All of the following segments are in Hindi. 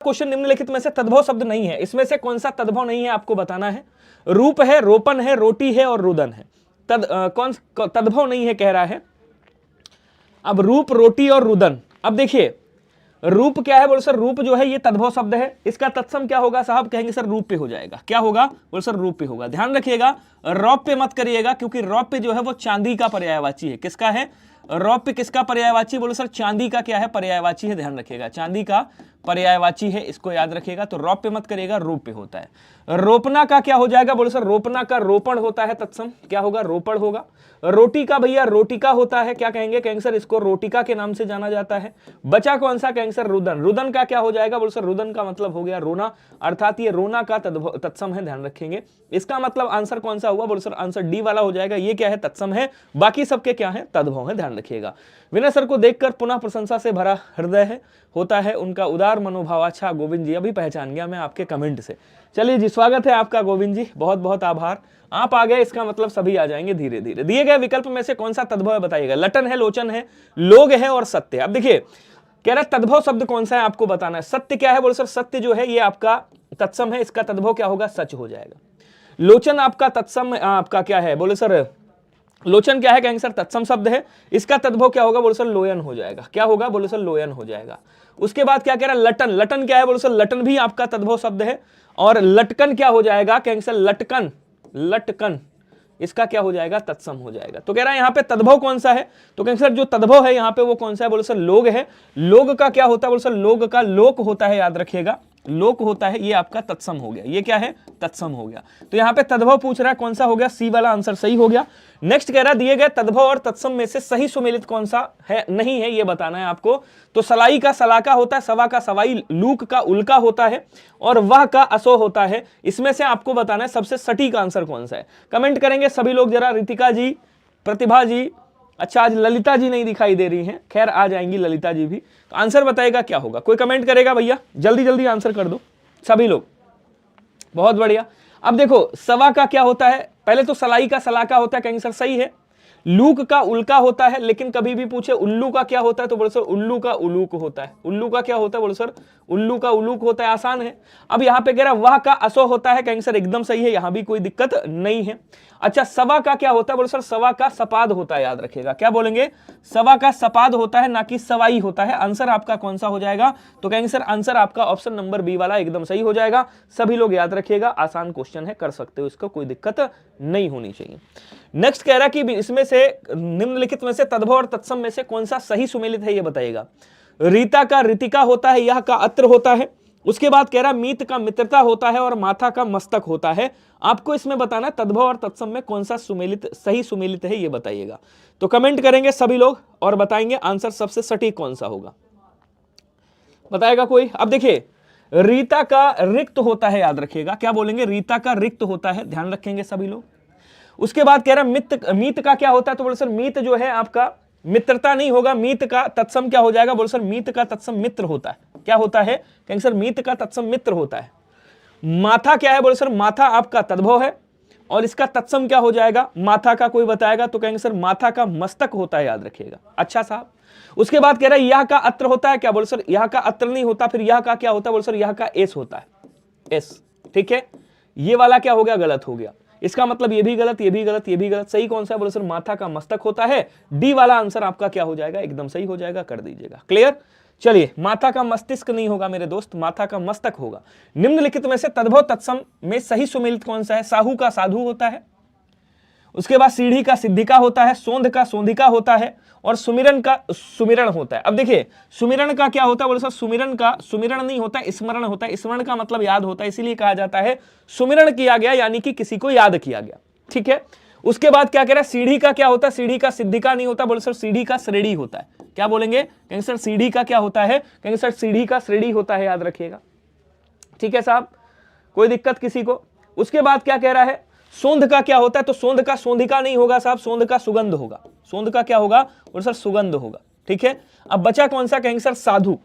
क्वेश्चन निम्नलिखित में से तद्भव शब्द नहीं है, इसमें से कौन सा तद्भव नहीं है आपको बताना है। रूप है, रोपण है, रोटी है और रुदन है। कौन तद्भव नहीं है कह रहा है। अब रूप, रोटी और रुदन, अब देखिए रूप क्या है, बोले सर रूप जो है ये तद्भव शब्द है, इसका तत्सम क्या होगा साहब, कहेंगे सर रूप पे हो जाएगा। क्या होगा, बोले सर रूप पे होगा। ध्यान रखिएगा रौप्य मत करिएगा, क्योंकि रौप्य जो है वो चांदी का पर्यायवाची है। किसका है, रौप्य किसका पर्यायवाची, बोले सर चांदी का क्या है, पर्यायवाची है। ध्यान रखिएगा चांदी का पर्यायवाची है, इसको याद रखिएगा। तो रौप्य मत करिएगा, रूप पे होता है। रोपना का क्या हो जाएगा, बोले सर रोपना का रोपण होता है, तत्सम क्या होगा, रोपण होगा। रोटी का भैया रोटिका होता है, क्या कहेंगे, कहेंगे सर इसको रोटिका के नाम से जाना जाता है। बचा कौन सा, कहेंगे सर रुदन। रुदन का क्या हो जाएगा, बोले सर रुदन का मतलब हो गया रोना, अर्थात ये रोना का तत्सम है। ध्यान रखेंगे इसका मतलब आंसर कौन सा हुआ, बोले सर आंसर डी वाला हो जाएगा। ये क्या है, तत्सम है, बाकी सबके क्या है, तद्भव है। ध्यान रखिएगा। विनय सर को देखकर पुनः प्रशंसा से भरा हृदय है, होता है उनका उदार मनोभाव। अच्छा गोविंद जी, अभी पहचान गया मैं आपके कमेंट से। चलिए जी, स्वागत है आपका गोविंद जी, बहुत बहुत आभार। आप आ गए, इसका मतलब सभी आ जाएंगे धीरे धीरे। दिए गए विकल्प में से कौन सा तद्भव है बताइएगा। लटन है, लोचन है, लोग है और सत्य। अब देखिए कह रहा है तद्भव शब्द कौन सा है आपको बताना है। सत्य क्या है, बोले सर सत्य जो है ये आपका तत्सम है, इसका तद्भव क्या होगा, सच हो जाएगा। लोचन आपका तत्सम आपका क्या है, बोले सर लोचन क्या है, कहेंगे सर तत्सम शब्द है, इसका तद्भव क्या होगा, बोले सर लोयन हो जाएगा। क्या होगा, बोले सर लोयन हो जाएगा। उसके बाद क्या कह रहा है, लटन। लटन क्या है, बोले सर लटन भी आपका तद्भव शब्द है। और लटकन क्या हो जाएगा, कहेंगे सर लटकन। लटकन इसका क्या हो जाएगा, तत्सम हो जाएगा। तो कह रहा है यहाँ पे तद्भव कौन सा है, तो कहेंगे सर जो तद्भव है यहाँ पे वो कौन सा है, बोले सर लोग है। लोग का क्या होता है, बोले सर लोग का लोक होता है, याद रखिएगा लोक होता है, ये आपका तत्सम हो गया। ये क्या है, तत्सम हो गया। तो यहाँ पे तद्भव पूछ रहा है, कौन सा हो गया, सी वाला आंसर सही हो गया। नेक्स्ट कह रहा है दिए गए तद्भव और तत्सम में से सही सुमेलित कौन सा है, नहीं है, ये बताना है आपको। तो सलाई का सलाका होता है, सवा का सवाई, लूक का उल्का होता है और वह का असो होता है। इसमें से आपको बताना है सबसे सटीक आंसर कौन सा है। कमेंट करेंगे सभी लोग जरा। रितिका जी, प्रतिभा जी, अच्छा आज ललिता जी नहीं दिखाई दे रही हैं, खैर आ जाएंगी ललिता जी भी। तो आंसर बताएगा क्या होगा, कोई कमेंट करेगा भैया, जल्दी जल्दी आंसर कर दो सभी लोग। बहुत बढ़िया। अब देखो सवा का क्या होता है, पहले तो सलाई का सलाका होता है, कहेंगे सर सही है। लूक का उल्का होता है, लेकिन कभी भी पूछे उल्लू का क्या होता है तो बोले सर उल्लू का उलूक होता है। उल्लू का क्या होता है, बोले सर उल्लू का उलूक होता है, आसान है। अब यहाँ पे कह रहा है वह का असो होता है, कहेंगे सर एकदम सही है, यहां भी कोई दिक्कत नहीं है। अच्छा सवा का क्या होता है, बोले सर सवा का सपाद होता है, याद रखिएगा। क्या बोलेंगे, सवा का सपाद होता है, ना कि सवाई होता है। आंसर आपका कौन सा हो जाएगा, तो कहेंगे सर आंसर आपका ऑप्शन नंबर बी वाला एकदम सही हो जाएगा। सभी लोग याद रखिएगा, आसान क्वेश्चन है, कर सकते हो इसको, कोई दिक्कत नहीं होनी चाहिए। नेक्स्ट कह रहा है कि इसमें से निम्नलिखित में से तद्भव और तत्सम में से कौन सा सही सुमेलित है, ये बताइएगा। रीता का ऋतिका होता है, यह का अत्र होता है। उसके बाद कह रहा मीत का मित्रता होता है और माथा का मस्तक होता है। आपको इसमें बताना है तद्भव और तत्सम में कौन सा सुमेलित सही सुमेलित है, ये बताइएगा। तो कमेंट करेंगे सभी लोग और बताएंगे आंसर सबसे सटीक कौन सा होगा, बताएगा कोई। अब देखिए रीता का रिक्त होता है, याद रखिएगा। क्या बोलेंगे, रीता का रिक्त होता है, ध्यान रखेंगे सभी लोग। उसके बाद कह रहा मीत का क्या होता है, तो बोले सर मीत जो है आपका मित्रता नहीं होगा, मीत का तत्सम क्या हो जाएगा, बोले सर मीत का तत्सम मित्र होता है। क्या होता है, कहेंगे सर मीत का तत्सम मित्र होता है। माथा क्या है, बोले सर माथा आपका तद्भव है और इसका तत्सम क्या हो जाएगा, माथा का कोई बताएगा तो कहेंगे सर माथा का मस्तक होता है, याद रखिएगा। अच्छा साहब। उसके बाद कह रहा है यह का अत्र होता है, क्या बोले सर यह का अत्र नहीं होता, फिर यह का क्या होता है, बोले सर यह का एस होता है, एस। ठीक है, ये वाला क्या हो गया, गलत हो गया। इसका मतलब ये भी गलत, ये भी गलत, ये भी गलत। सही कौन सा है, बोले सर माथा का मस्तक होता है। डी वाला आंसर आपका क्या हो जाएगा, एकदम सही हो जाएगा, कर दीजिएगा। क्लियर। चलिए माथा का मस्तिष्क नहीं होगा मेरे दोस्त, माथा का मस्तक होगा। निम्नलिखित में से तद्भव तत्सम में सही सुमेलित कौन सा है। साहू का साधु होता है, उसके बाद सीढ़ी का सिद्धिका होता है, सोंध का सोंधिका होता है और सुमिरन का सुमिरण होता है। अब देखिए सुमिरण का क्या होता है, बोले सर सुमिरन का सुमिरण नहीं होता, स्मरण होता है। स्मरण का मतलब याद होता है, इसीलिए कहा जाता है सुमिरण किया गया, यानी कि किसी को याद किया गया। ठीक है। उसके बाद क्या कह रहा है, सीढ़ी का क्या होता है, सीढ़ी का सिद्धिका नहीं होता, बोले सर सीढ़ी का श्रेणी होता है। क्या बोलेंगे, कहेंगे सर सीढ़ी का क्या होता है, कहेंगे सर सीढ़ी का श्रेणी होता है, याद रखिएगा। ठीक है साहब, कोई दिक्कत किसी को। उसके बाद क्या कह रहा है, सोंध का क्या होता है, तो सोंध का सोंधिका नहीं होगा साहब, सोंध का सुगंध होगा। सोंध का क्या होगा, और सर सुगंध होगा। ठीक है। अब बचा कौन सा, कहेंगे सर साधु।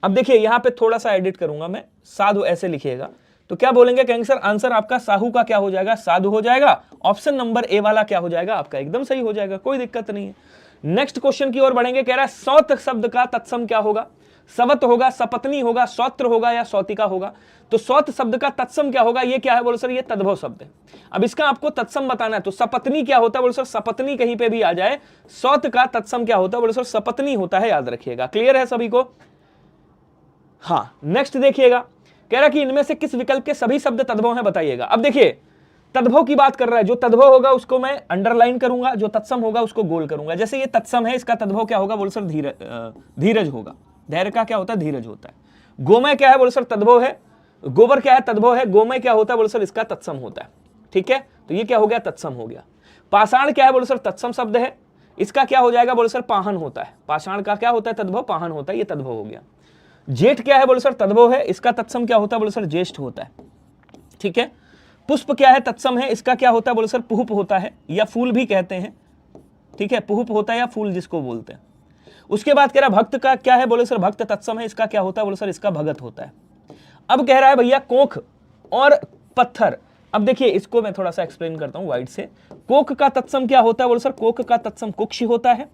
अब देखिए यहां पे थोड़ा सा एडिट करूंगा मैं, साधु ऐसे लिखिएगा तो क्या बोलेंगे, कहेंगे सर आंसर आपका साहू का क्या हो जाएगा, साधु हो जाएगा। ऑप्शन नंबर ए वाला क्या हो जाएगा आपका, एकदम सही हो जाएगा, कोई दिक्कत नहीं है। नेक्स्ट क्वेश्चन की ओर बढ़ेंगे। कह रहा है सौत शब्द का तत्सम क्या होगा। सवत होगा, सपत्नी होगा, सौत्र होगा या सौतिका होगा। तो सौत शब्द का तत्सम क्या होगा, ये क्या है बोलो सर, ये तद्भव शब्द है। अब इसका आपको तत्सम बताना है, तो सपत्नी क्या होता है बोलो सर, सपत्नी कहीं पे भी आ जाए, सौत का तत्सम क्या होता है बोलो सर, सपत्नी होता है, याद रखिएगा। क्लियर है सभी को? हाँ, नेक्स्ट देखिएगा, कह रहा कि इनमें से किस विकल्प के सभी शब्द तद्भव हैं, बताइएगा। अब देखिए, तद्भव की बात कर रहा है, जो तद्भव होगा उसको मैं अंडरलाइन करूंगा, जो तत्सम होगा उसको गोल करूंगा। जैसे ये तत्सम है, इसका तद्भव क्या होगा बोलो सर, धीरज होगा। धैर्य का क्या होता है, धीरज होता है। गोमय क्या है बोलो सर, तद्भव है। गोबर क्या है, तद्भव है। गोमय क्या होता है बोलो सर, इसका तत्सम होता है। ठीक है, तो ये क्या हो गया, तत्सम हो गया। पाषाण क्या है बोलो सर, तत्सम शब्द है, इसका क्या हो जाएगा बोलो सर, पाहन होता है। पाषाण का क्या होता है, तद्भव, पाहन होता है, ये तद्भव हो गया। जेठ क्या है बोलो सर, तद्भव है, इसका तत्सम क्या होता है बोलो सर, ज्येष्ठ होता है। ठीक है। पुष्प क्या है, तत्सम है, इसका क्या होता है बोलो सर, पुष्प होता है, या फूल भी कहते हैं। ठीक है, पुष्प होता है या फूल जिसको बोलते हैं। उसके बाद कह रहा भक्त का क्या है बोले सर, भक्त तत्सम है, इसका क्या होता है बोले सर, इसका भगत होता है। अब कह रहा है भैया कोख और पत्थर। अब देखिए, इसको मैं थोड़ा सा एक्सप्लेन करता हूं वाइड से। कोख का तत्सम क्या होता है बोले सर, कोख का तत्सम कुक्षी होता है।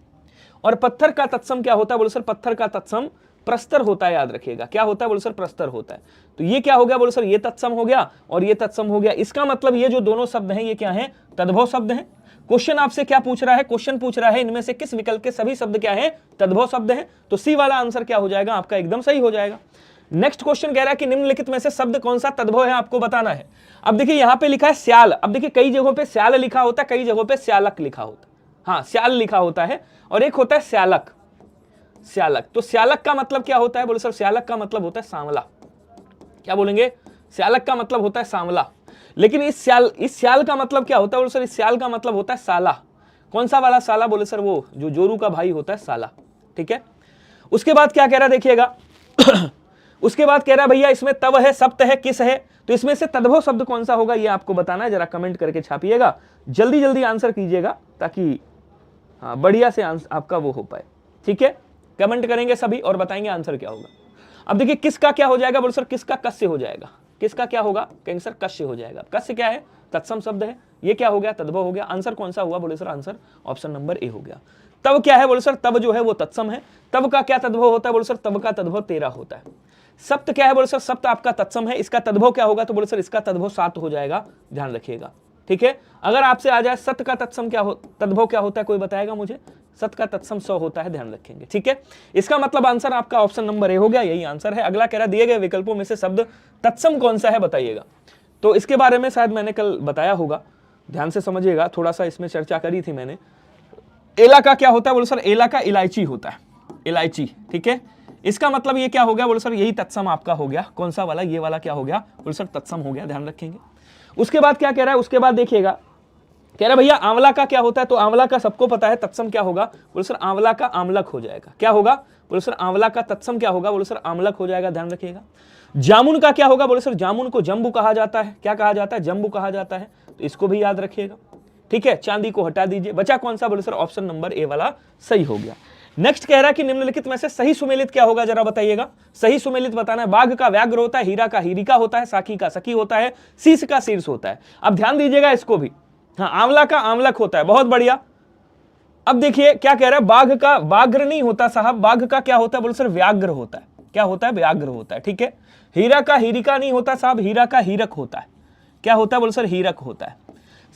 और पत्थर का तत्सम क्या होता है बोले सर, पत्थर का तत्सम प्रस्तर होता है, याद रखिएगा। क्या होता है बोले सर, प्रस्तर होता है। तो ये क्या हो गया बोले सर, ये तत्सम हो गया और ये तत्सम हो गया। इसका मतलब ये जो दोनों शब्द हैं, ये क्या है, तद्भव शब्द हैं। क्वेश्चन आपसे क्या पूछ रहा है, क्वेश्चन पूछ रहा है इनमें से किस विकल्प के सभी शब्द क्या है, तद्भव शब्द हैं। तो सी वाला आंसर क्या हो जाएगा आपका, एकदम सही हो जाएगा। नेक्स्ट क्वेश्चन कह रहा है कि निम्नलिखित में से शब्द कौन सा तद्भव है, आपको बताना है। अब देखिए, यहां पे लिखा है स्याल। अब देखिए, कई जगहों पे स्याल लिखा होता है, कई जगहों पे स्यालक लिखा होता है। हाँ, स्याल लिखा होता है और एक होता है स्यालक। स्यालक, तो स्यालक का मतलब क्या होता है बोले सर, स्यालक का मतलब होता है सांवला। क्या बोलेंगे, स्यालक का मतलब होता है सांवला। लेकिन इस स्याल का मतलब क्या होता है बोले सर, इस स्याल का मतलब होता है साला। कौन सा वाला साला बोले सर, वो जो जोरू का भाई होता है, साला। ठीक है। उसके बाद क्या कह रहा है देखिएगा उसके बाद कह रहा है भैया इसमें तव है, सप्त है, किस है। तो इसमें से तद्भव शब्द कौन सा होगा, ये आपको बताना है। जरा कमेंट करके छापिएगा, जल्दी जल्दी आंसर कीजिएगा, ताकि हाँ बढ़िया से आंसर आपका वो हो पाए। ठीक है, कमेंट करेंगे सभी और बताएंगे आंसर क्या होगा। अब देखिए, किसका क्या हो जाएगा बोलो सर, किसका कस्य हो जाएगा। किसका क्या होगा, कहेंगे सर कस्य हो जाएगा। कस्य क्या है, तत्सम शब्द है। ये क्या हो गया, तद्भव हो गया। आंसर कौन सा हुआ बोले sir, answer option number A हो गया। तब क्या है बोले सर, तब जो है वो तत्सम है। तब का क्या तद्भव होता है बोले सर, तब का तद्भव 13 होता है। सप्त क्या है बोले सर, सप्त आपका तत्सम है, इसका तद्भव क्या होगा, तो बोले सर इसका तद्भव 7 हो जाएगा, ध्यान रखिएगा। ठीक है। अगर आपसे आ जाए सत का तत्सम क्या हो, तद्भव क्या होता है, कोई बताएगा मुझे। सत का तत्सम 100 होता है, ध्यान रखेंगे। ठीक है, इसका मतलब आंसर आपका ऑप्शन नंबर ए हो गया, यही आंसर है। अगला कह रहा दिए गए विकल्पों में से शब्द तत्सम कौन सा है, बताइएगा। तो इसके बारे में शायद मैंने कल बताया होगा, ध्यान से समझिएगा, थोड़ा सा इसमें चर्चा करी थी मैंने। एला का क्या होता है बोले सर, एला का इलायची होता है, इलायची। ठीक है, इसका मतलब ये क्या हो गया बोले सर, यही तत्सम आपका हो गया। कौन सा वाला, ये वाला क्या हो गया बोले सर, तत्सम हो गया, ध्यान रखेंगे। उसके बाद क्या कह रहा है, उसके बाद देखिएगा, कह रहा है भैया आंवला का क्या होता है। तो आंवला का सबको पता है, तत्सम क्या होगा बोले सर, आंवला का आमलक हो जाएगा। क्या होगा बोले सर, आंवला का तत्सम क्या होगा बोले सर, आमलक हो जाएगा, ध्यान रखिएगा। जामुन का क्या होगा बोले सर, जामुन को जम्बू कहा जाता है। क्या कहा जाता है, जम्बू कहा जाता है, तो इसको भी याद रखिएगा। ठीक है, चांदी को हटा दीजिए, बचा कौन सा बोले सर, ऑप्शन नंबर ए वाला सही हो गया। नेक्स्ट कह रहा है कि निम्नलिखित में से सही सुमेलित क्या होगा, जरा बताइएगा। सही सुमेलित बताना है। बाघ का व्याघ्र होता है, हीरा का हीरिका होता है, साखी का सखी होता है, शीश का शीर्ष होता है। अब ध्यान दीजिएगा इसको भी। हाँ, आंवला का आमलक होता है, बहुत बढ़िया। अब देखिए क्या कह रहा है, बाघ का बाघ्र नहीं होता साहब, बाघ का क्या होता है बोले सर, व्याघ्र होता है। क्या होता है, व्याघ्र होता है। ठीक है, हीरा का हीरिका नहीं होता साहब, हीरा का हीरक होता है। क्या होता है बोले सर, हीरक होता है।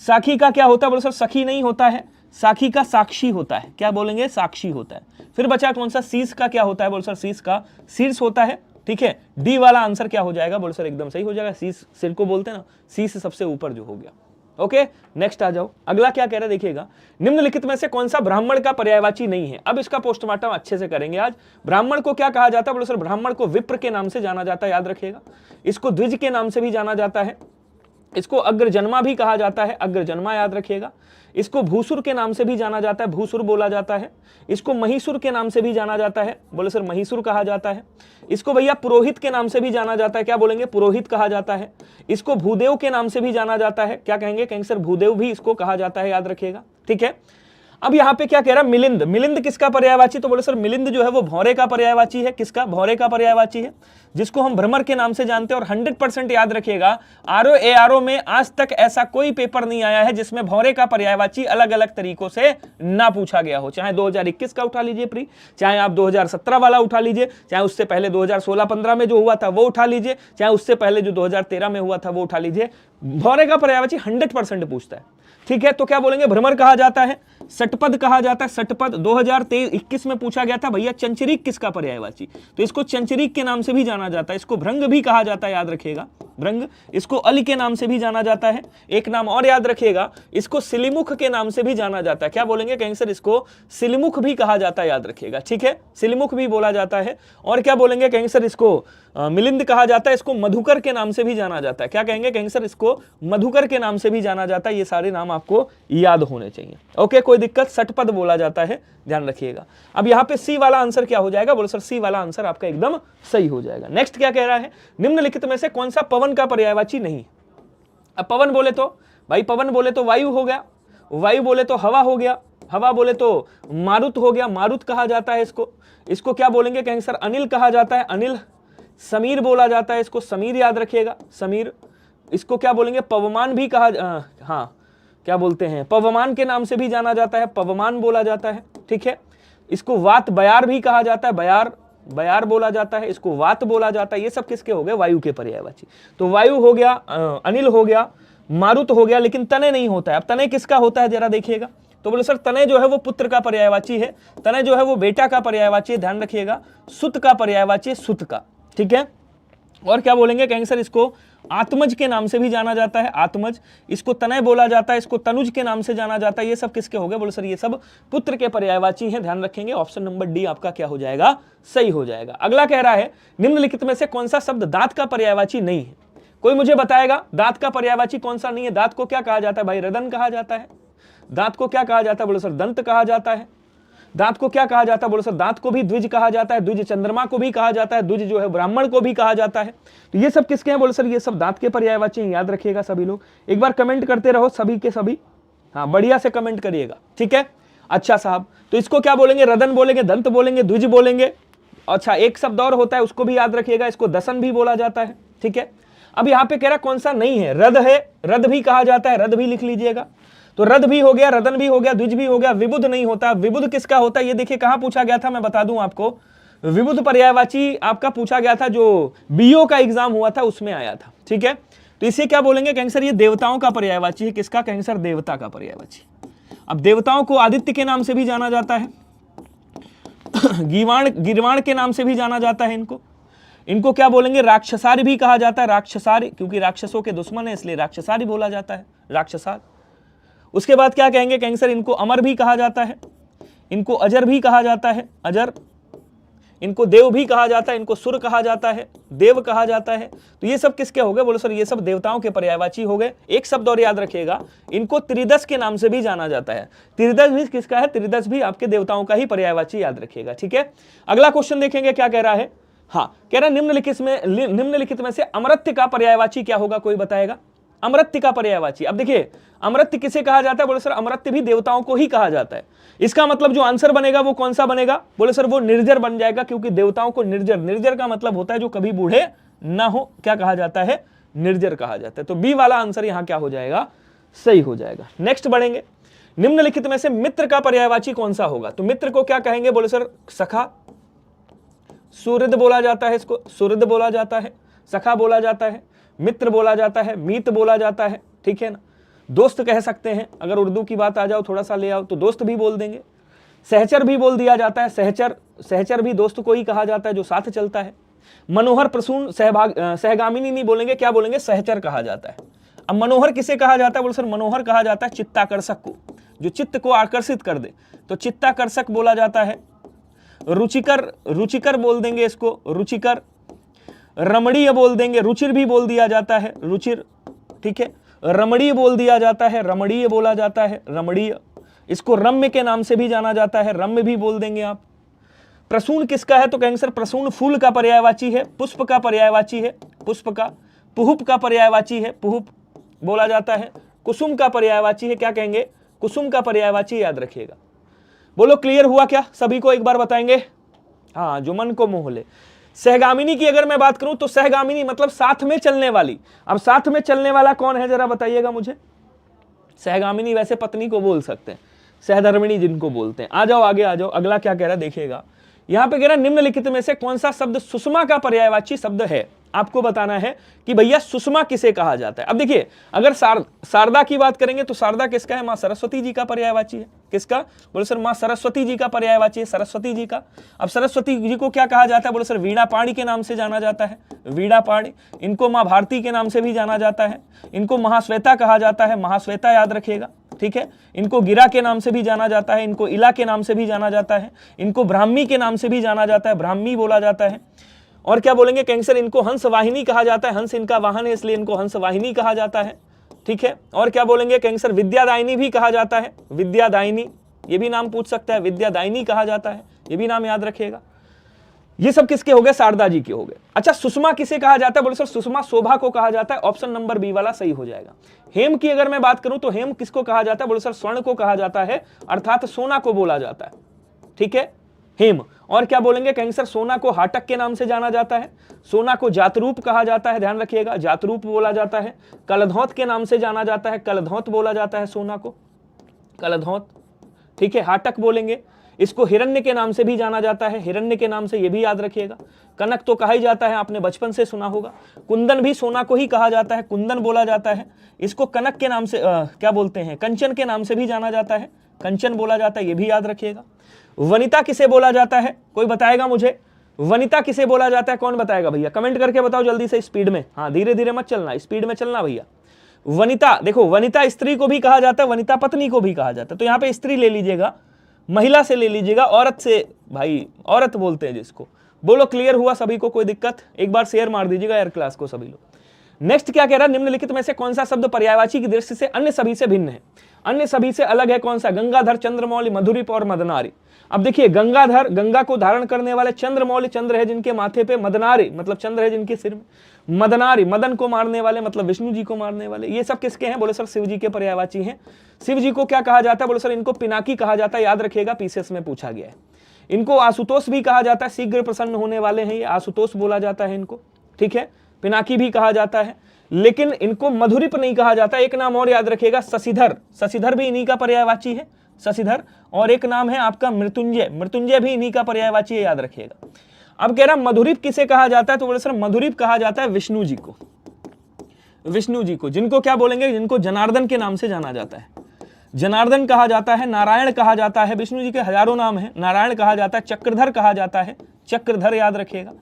साखी का क्या होता है बोले सर, सखी नहीं होता है, साखी का साक्षी होता है। क्या बोलेंगे, साक्षी होता है। फिर बचा कौन सा, शीश का क्या होता है बोले सर, शीश का शीर्ष होता है। ठीक है, डी वाला आंसर क्या हो जाएगा बोले सर, एकदम सही हो जाएगा। शीश सिर को बोलते हैं ना, शीश सबसे ऊपर जो हो गया। ओके, नेक्स्ट आ जाओ। अगला क्या कह रहा है देखिएगा, निम्नलिखित में से कौन सा ब्राह्मण का पर्यायवाची नहीं है। अब इसका पोस्टमार्टम अच्छे से करेंगे आज। ब्राह्मण को क्या कहा जाता है बोले सर, ब्राह्मण को विप्र के नाम से जाना जाता है, याद रखिएगा। इसको द्विज के नाम से भी जाना जाता है, इसको अग्रजन्मा भी कहा जाता है, अग्रजन्मा याद रखिएगा। इसको भूसुर के नाम से भी जाना जाता है, भूसुर बोला जाता है। इसको महिसुर के नाम से भी जाना जाता है, बोले सर महिसुर कहा जाता है। इसको भैया पुरोहित के नाम से भी जाना जाता है, क्या बोलेंगे, पुरोहित कहा जाता है। इसको भूदेव के नाम से भी जाना जाता है, क्या कहेंगे, कहेंगे सर भूदेव भी इसको कहा जाता है, याद रखिएगा। ठीक है, अब यहाँ पे क्या कह रहा है, मिलिंद। मिलिंद किसका पर्यायवाची? तो बोले सर मिलिंद जो है वो भौरे का पर्यायवाची है। किसका? भौरे का पर्यायवाची है, जिसको हम भ्रमर के नाम से जानते हैं। और 100% याद रखिएगा, आरओ एआरओ में आज तक ऐसा कोई पेपर नहीं आया है जिसमें भौरे का पर्यायवाची अलग अलग तरीकों से ना पूछा गया हो। चाहे 2021 का उठा लीजिए प्री, चाहे आप 2017 वाला उठा लीजिए, चाहे उससे पहले 2016-15 में जो हुआ था वो उठा लीजिए, चाहे उससे पहले जो 2013 में हुआ था वो उठा लीजिए। भौरे का पर्यायवाची 100% पूछता है। ठीक है, तो क्या बोलेंगे? भ्रमर कहा जाता है, सटपद कहा जाता है। सटपद 2021 में पूछा गया था, भैया चंचरीक किसका पर्यायवाची? तो इसको चंचरीक के नाम से भी जाना जाता है। इसको भृंग भी कहा जाता है, याद रखिएगा, भृंग। इसको अली के नाम से भी जाना जाता है। एक नाम और याद रखिएगा, इसको सिलिमुख के नाम से भी जाना जाता है। क्या बोलेंगे? कहेंगे सर इसको सिलिमुख भी कहा जाता है, याद रखिएगा। ठीक है, सिलिमुख भी बोला जाता है। और क्या बोलेंगे? कहेंगे सर इसको मिलिंद कहा जाता है। इसको मधुकर के नाम से भी जाना जाता है। क्या कहेंगे? कहेंगे सर इसको मधुकर के नाम से भी जाना जाता है। ये सारे नाम आपको याद होने चाहिए। ओके, कोई दिक्कत? सटपद बोला जाता है, ध्यान रखिएगा। अब यहाँ पे सी वाला आंसर क्या हो जाएगा? बोलो सर सी वाला आंसर आपका एकदम सही हो जाएगा। नेक्स्ट क्या कह रहा है? निम्नलिखित में से कौन सा पवन का पर्यायवाची नहीं? अब पवन बोले तो भाई, पवन बोले तो वायु हो गया, वायु बोले तो हवा हो गया, हवा बोले तो मारुत हो गया, मारुत कहा जाता है इसको। इसको क्या बोलेंगे? कहेंगे सर अनिल कहा जाता है, अनिल। समीर बोला जाता है इसको, समीर याद रखिएगा, समीर। इसको क्या बोलेंगे? पवमान भी कहा, हाँ क्या बोलते हैं, पवमान के नाम से भी जाना जाता है, पवमान बोला जाता है। ठीक है, इसको वात बयार भी कहा जाता है, बयार, बयार बोला जाता है, इसको वात बोला जाता है। ये सब किसके हो गए? वायु के पर्यायवाची। तो वायु हो गया, अनिल हो गया, मारुत हो गया, लेकिन तने नहीं होता है। अब तने किसका होता है जरा देखिएगा। तो बोले सर तने जो है वो पुत्र का पर्यायवाची है, तने जो है वो बेटा का पर्यायवाची है, ध्यान रखिएगा। सुत का पर्यायवाची है, सुत का। ठीक है, और क्या बोलेंगे? कहेंगे सर इसको आत्मज के नाम से भी जाना जाता है, आत्मज। इसको तनय बोला जाता है, इसको तनुज के नाम से जाना जाता है। ये सब किसके हो गए? बोले सर ये सब पुत्र के पर्यायवाची हैं, ध्यान रखेंगे। ऑप्शन नंबर डी आपका क्या हो जाएगा? सही हो जाएगा। अगला कह रहा है निम्नलिखित में से कौन सा शब्द दांत का पर्यायवाची नहीं है? कोई मुझे बताएगा दांत का पर्यायवाची कौन सा नहीं है? दांत को क्या कहा जाता है भाई? रदन कहा जाता है। दांत को क्या कहा जाता है? बोले सर दंत कहा जाता है। दांत को क्या कहा जाता है? बोलो सर दांत को भी द्विज कहा जाता है, द्विज चंद्रमा को भी कहा जाता है, द्विज जो है ब्राह्मण को भी कहा जाता है। तो ये सब किसके हैं? बोलो सर ये सब दांत के पर्यायवाची हैं, याद रखिएगा सभी लोग। एक बार कमेंट करते रहो सभी के सभी, हाँ बढ़िया से कमेंट करिएगा। ठीक है, अच्छा साहब, तो इसको क्या बोलेंगे? रदन बोलेंगे, दंत बोलेंगे, द्विज बोलेंगे। अच्छा, एक शब्द और होता है उसको भी याद रखिएगा, इसको दसन भी बोला जाता है। ठीक है, अब यहाँ पे कह रहा कौन सा नहीं है? रद है, रद भी कहा जाता है, रद भी लिख लीजिएगा। तो रद भी हो गया, रदन भी हो गया, द्विज भी हो गया, विबुध नहीं होता। विबुध किसका होता है? ये देखिए कहां पूछा गया था, मैं बता दूं आपको। विबुध पर्यायवाची आपका पूछा गया था, जो बीओ का एग्जाम हुआ था उसमें आया था। ठीक है, तो इसे क्या बोलेंगे? कहेंगे सर ये देवताओं का पर्यायवाची है। किसका? कहेंगे सर देवता का पर्यायवाची। अब देवताओं को आदित्य के नाम से भी जाना जाता है, गिरवाण के नाम से भी जाना जाता है इनको। इनको क्या बोलेंगे? राक्षसारी भी कहा जाता है, राक्षसारी, क्योंकि राक्षसों के दुश्मन है इसलिए राक्षसारी बोला जाता है, राक्षसार। उसके बाद क्या कहेंगे? कहेंगे सर इनको अमर भी कहा जाता है, इनको अजर भी कहा जाता है, अजर। इनको देव भी कहा जाता है, इनको सुर कहा जाता है, देव कहा जाता है। तो ये सब किसके हो गए? बोलो सर ये सब देवताओं के पर्यायवाची हो गए। एक शब्द और याद रखिएगा, इनको त्रिदश के नाम से भी जाना जाता है। त्रिदश भी किसका है? त्रिदश भी आपके देवताओं का ही पर्यायवाची, याद रखिएगा। ठीक है, अगला क्वेश्चन देखेंगे क्या कह रहा है। हाँ, कह रहा है निम्नलिखित में से अमरत्य का पर्यायवाची क्या होगा? कोई बताएगा? अमरत्य का पर्यायवाची। अब देखिए अमरत्य किसे कहा जाता है? बोले सर अमरत्य भी देवताओं को ही कहा जाता है। इसका मतलब जो आंसर बनेगा वो कौन सा बनेगा? बोले सर वो निर्जर बन जाएगा, क्योंकि देवताओं को निर्जर, निर्जर का मतलब होता है जो कभी बूढ़े ना हो, क्या कहा जाता है? निर्जर कहा जाता है। तो बी वाला आंसर यहां क्या हो जाएगा? सही हो जाएगा। नेक्स्ट बढ़ेंगे, निम्नलिखित में से मित्र का पर्यायवाची कौन सा होगा? तो मित्र को क्या कहेंगे? बोले सर सखा, सुहृद बोला जाता है, इसको सुहृद बोला जाता है, सखा बोला जाता है, मित्र बोला जाता है, मीत बोला जाता है। ठीक है ना, दोस्त कह सकते हैं, अगर उर्दू की बात आ जाओ थोड़ा सा ले आओ तो दोस्त भी बोल देंगे। सहचर भी बोल दिया जाता है, सहचर, सहचर भी दोस्त को ही कहा जाता है जो साथ चलता है। मनोहर, प्रसून, सहगामिनी नहीं बोलेंगे, क्या बोलेंगे? सहचर कहा जाता है। अब मनोहर किसे कहा जाता है? बोले सर मनोहर कहा जाता है चित्ताकर्षक को, जो चित्त को आकर्षित कर दे, तो चित्ताकर्षक बोला जाता है। रुचिकर, रुचिकर बोल देंगे इसको, रुचिकर। रमणीय बोल देंगे, रुचिर भी बोल दिया जाता है, रुचिर। ठीक है, रमणीय बोल दिया जाता है, रमणीय बोला जाता है, रमणीय। इसको रम्य के नाम से भी जाना जाता है, रम्य भी बोल देंगे आप। प्रसून किसका है? तो कहेंगे सर प्रसून फूल का पर्यायवाची है, पुष्प का पर्यायवाची है, पुष्प का। पुहुप का पर्यायवाची है, पुहुप बोला जाता है। कुसुम का पर्यायवाची है, क्या कहेंगे? कुसुम का पर्यायवाची, याद रखिएगा। बोलो क्लियर हुआ क्या? सभी को एक बार बताएंगे। हाँ, जो मन को मोह ले। सहगामिनी की अगर मैं बात करूं तो सहगामिनी मतलब साथ में चलने वाली। अब साथ में चलने वाला कौन है जरा बताइएगा मुझे। सहगामिनी वैसे पत्नी को बोल सकते हैं, सहधर्मिणी जिनको बोलते हैं। आ जाओ आगे आ जाओ, अगला क्या कह रहा है देखिएगा। यहां पे कह रहा है निम्नलिखित में से कौन सा शब्द सुषमा का पर्यायवाची शब्द है। आपको बताना है कि भैया सुषमा किसे कहा जाता है। अब देखिए, अगर शारदा की बात करेंगे तो शारदा किसका है? मां सरस्वती जी का पर्यायवाची है। किसका? बोले सर मां सरस्वती जी का पर्यायवाची है, सरस्वती जी का। अब सरस्वती जी को क्या कहा जाता है? बोले सर वीणा पाणी के नाम से जाना जाता है, वीणा पाणी। इनको मां भारती के नाम से भी जाना जाता है। इनको महाश्वेता कहा जाता है, महाश्वेता याद रखिएगा, ठीक है। इनको गिरा के नाम से भी जाना जाता है, इनको इला के नाम से भी जाना जाता है, इनको ब्राह्मी के नाम से भी जाना जाता है, ब्राह्मी बोला जाता है। और क्या बोलेंगे कैंसर, इनको हंस वाहिनी कहा जाता है, हंस इनका वाहन है इसलिए इनको हंस वाहिनी कहा जाता है, ठीक है। और क्या बोलेंगे कैंसर, विद्यादायिनी भी कहा जाता है, विद्यादायिनी, ये भी नाम पूछ सकता है, विद्यादायिनी कहा जाता है, ये भी नाम याद रखिएगा। ये सब किसके हो गए? शारदा जी के हो गए। अच्छा, सुषमा किसे कहा जाता है? बोले सर सुषमा शोभा को कहा जाता है। ऑप्शन नंबर बी वाला सही हो जाएगा। हेम की अगर मैं बात करूं तो हेम किसको कहा जाता है? बोले सर स्वर्ण को कहा जाता है, अर्थात सोना को बोला जाता है, ठीक है, हेम। और क्या बोलेंगे कैंसर, सोना को हाटक के नाम से जाना जाता है, सोना को जातरूप कहा जाता है, ध्यान रखिएगा, जातरूप बोला जाता है। कलधौत के नाम से जाना जाता है, कलधौत बोला जाता है सोना को, कलधौत, ठीक है। हाटक बोलेंगे। इसको हिरण्य के नाम से भी जाना जाता है, हिरण्य के नाम से, ये भी याद रखिएगा। कनक तो कहा ही जाता है, आपने बचपन से सुना होगा। कुंदन भी सोना को ही कहा जाता है, कुंदन बोला जाता है। इसको कनक के नाम से क्या बोलते हैं, कंचन के नाम से भी जाना जाता है, कंचन बोला जाता है, ये भी याद रखिएगा। वनिता किसे बोला जाता है? कोई बताएगा मुझे, वनिता किसे बोला जाता है? कौन बताएगा भैया? कमेंट करके बताओ जल्दी से, स्पीड में। हाँ, धीरे धीरे मत चलना, स्पीड में चलना भैया। वनिता, देखो वनिता स्त्री को भी कहा जाता है, वनिता पत्नी को भी कहा जाता है। तो यहाँ पे स्त्री ले लीजिएगा, महिला से ले लीजिएगा, औरत से, भाई औरत बोलते हैं जिसको। बोलो क्लियर हुआ सभी को? कोई दिक्कत? एक बार शेयर मार दीजिएगा यार क्लास को सभी लोग। नेक्स्ट क्या कह रहा है, निम्नलिखित में से कौन सा शब्द पर्यायवाची की दृष्टि से अन्य सभी से भिन्न है? अन्य सभी से अलग है कौन सा? गंगाधर, चंद्रमौली, मधुरिप और मदनारी। अब देखिए, गंगाधर, गंगा को धारण करने वाले, चंद्रमौली, चंद्र है जिनके माथे पे, मदनारी मतलब चंद्र है जिनके सिर में, मदनारी मदन को मारने वाले मतलब विष्णु जी को मारने वाले। ये सब किसके हैं? बोले सर शिव जी के पर्यायवाची हैं। शिव जी को क्या कहा जाता है? बोले सर इनको पिनाकी कहा जाता है, याद रखिएगा, पीसीएस में पूछा गया है। इनको आशुतोष भी कहा जाता है, शीघ्र प्रसन्न होने वाले हैं ये, आशुतोष बोला जाता है इनको, ठीक है। पिनाकी भी कहा जाता है, लेकिन इनको मधुरिप नहीं कहा जाता। एक नाम और याद रखिएगा, शशिधर, शशिधर भी इन्हीं का पर्यायवाची है, शशिधर। और एक नाम है आपका मृत्युंजय, मृत्युंजय भी इन्हीं का पर्यायवाची है, याद रखिएगा। अब कह रहा मधुरिप किसे कहा जाता है? तो बोले सर मधुरिप कहा जाता है विष्णु जी को, विष्णु जी को, जिनको क्या बोलेंगे, जिनको जनार्दन के नाम से जाना जाता है, जनार्दन कहा जाता है, नारायण कहा जाता है। विष्णु जी के हजारों नाम हैं, नारायण कहा जाता है, चक्रधर कहा जाता है, चक्रधर याद रखिएगा।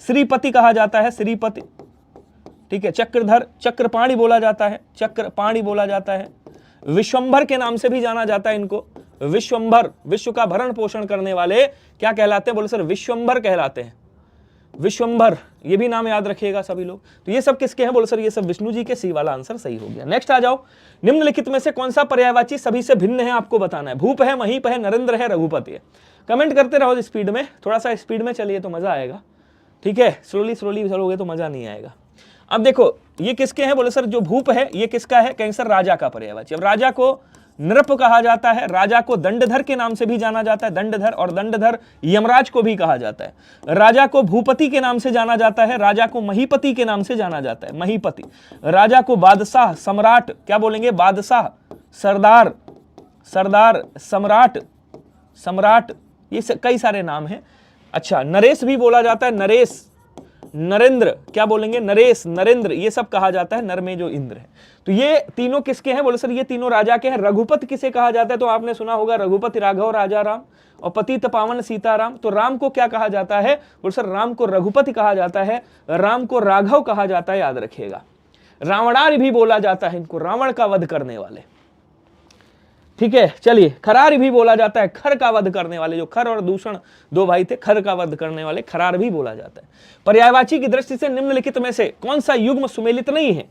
श्रीपति कहा जाता है, श्रीपति, ठीक है। चक्रधर, चक्रपाणी बोला जाता है, चक्रपाणी बोला जाता है। विश्वंभर के नाम से भी जाना जाता है इनको, विश्वंभर, विश्व का भरण पोषण करने वाले क्या कहलाते हैं? बोले सर विश्वंभर कहलाते हैं, विश्वंभर, ये भी नाम याद रखिएगा सभी लोग। तो ये सब किसके हैं? बोले सर ये सब विष्णु जी के। सी वाला आंसर सही हो गया। नेक्स्ट आ जाओ, निम्नलिखित में से कौन सा पर्यायवाची सभी से भिन्न है? आपको बताना है। भूप है, महीप है, नरेंद्र है, रघुपति है। कमेंट करते रहो स्पीड में, थोड़ा सा स्पीड में चलिए तो मजा आएगा, ठीक है। स्लोली स्लोली चलोगे तो मजा नहीं आएगा। अब देखो ये किसके हैं? बोले सर जो भूप है ये किसका है? कैंसर, राजा का पर्यायवाची। अब राजा को नृप कहा जाता है, राजा को दंडधर के नाम से भी जाना जाता है, दंडधर, और दंडधर यमराज को भी कहा जाता है। राजा को भूपति के नाम से जाना जाता है, राजा को महीपति के नाम से जाना जाता है, महीपति। राजा को बादशाह, सम्राट, क्या बोलेंगे? बादशाह, सरदार, सरदार, सम्राट, सम्राट, ये कई सारे नाम हैं। अच्छा, नरेश भी बोला जाता है, नरेश, नरेंद्र, क्या बोलेंगे? नरेश, नरेंद्र, ये सब कहा जाता है, नर में जो इंद्र है। तो ये तीनों किसके हैं? बोले सर ये तीनों राजा के हैं। रघुपति किसे कहा जाता है? तो आपने सुना होगा, रघुपति राघव राजा राम और पतित पावन सीताराम। तो राम को क्या कहा जाता है? बोले सर राम को रघुपति कहा जाता है, राम को राघव कहा जाता है, याद रखिएगा। रावणारी भी बोला जाता है इनको, रावण का वध करने वाले, ठीक है। चलिए, खरार भी बोला जाता है, खर का वध करने वाले। जो खर और दूषण दो भाई थे, खर का वध करने वाले खरार भी बोला जाता है। पर्यायवाची की दृष्टि से निम्नलिखित में से कौन सा युग्म सुमेलित नहीं है?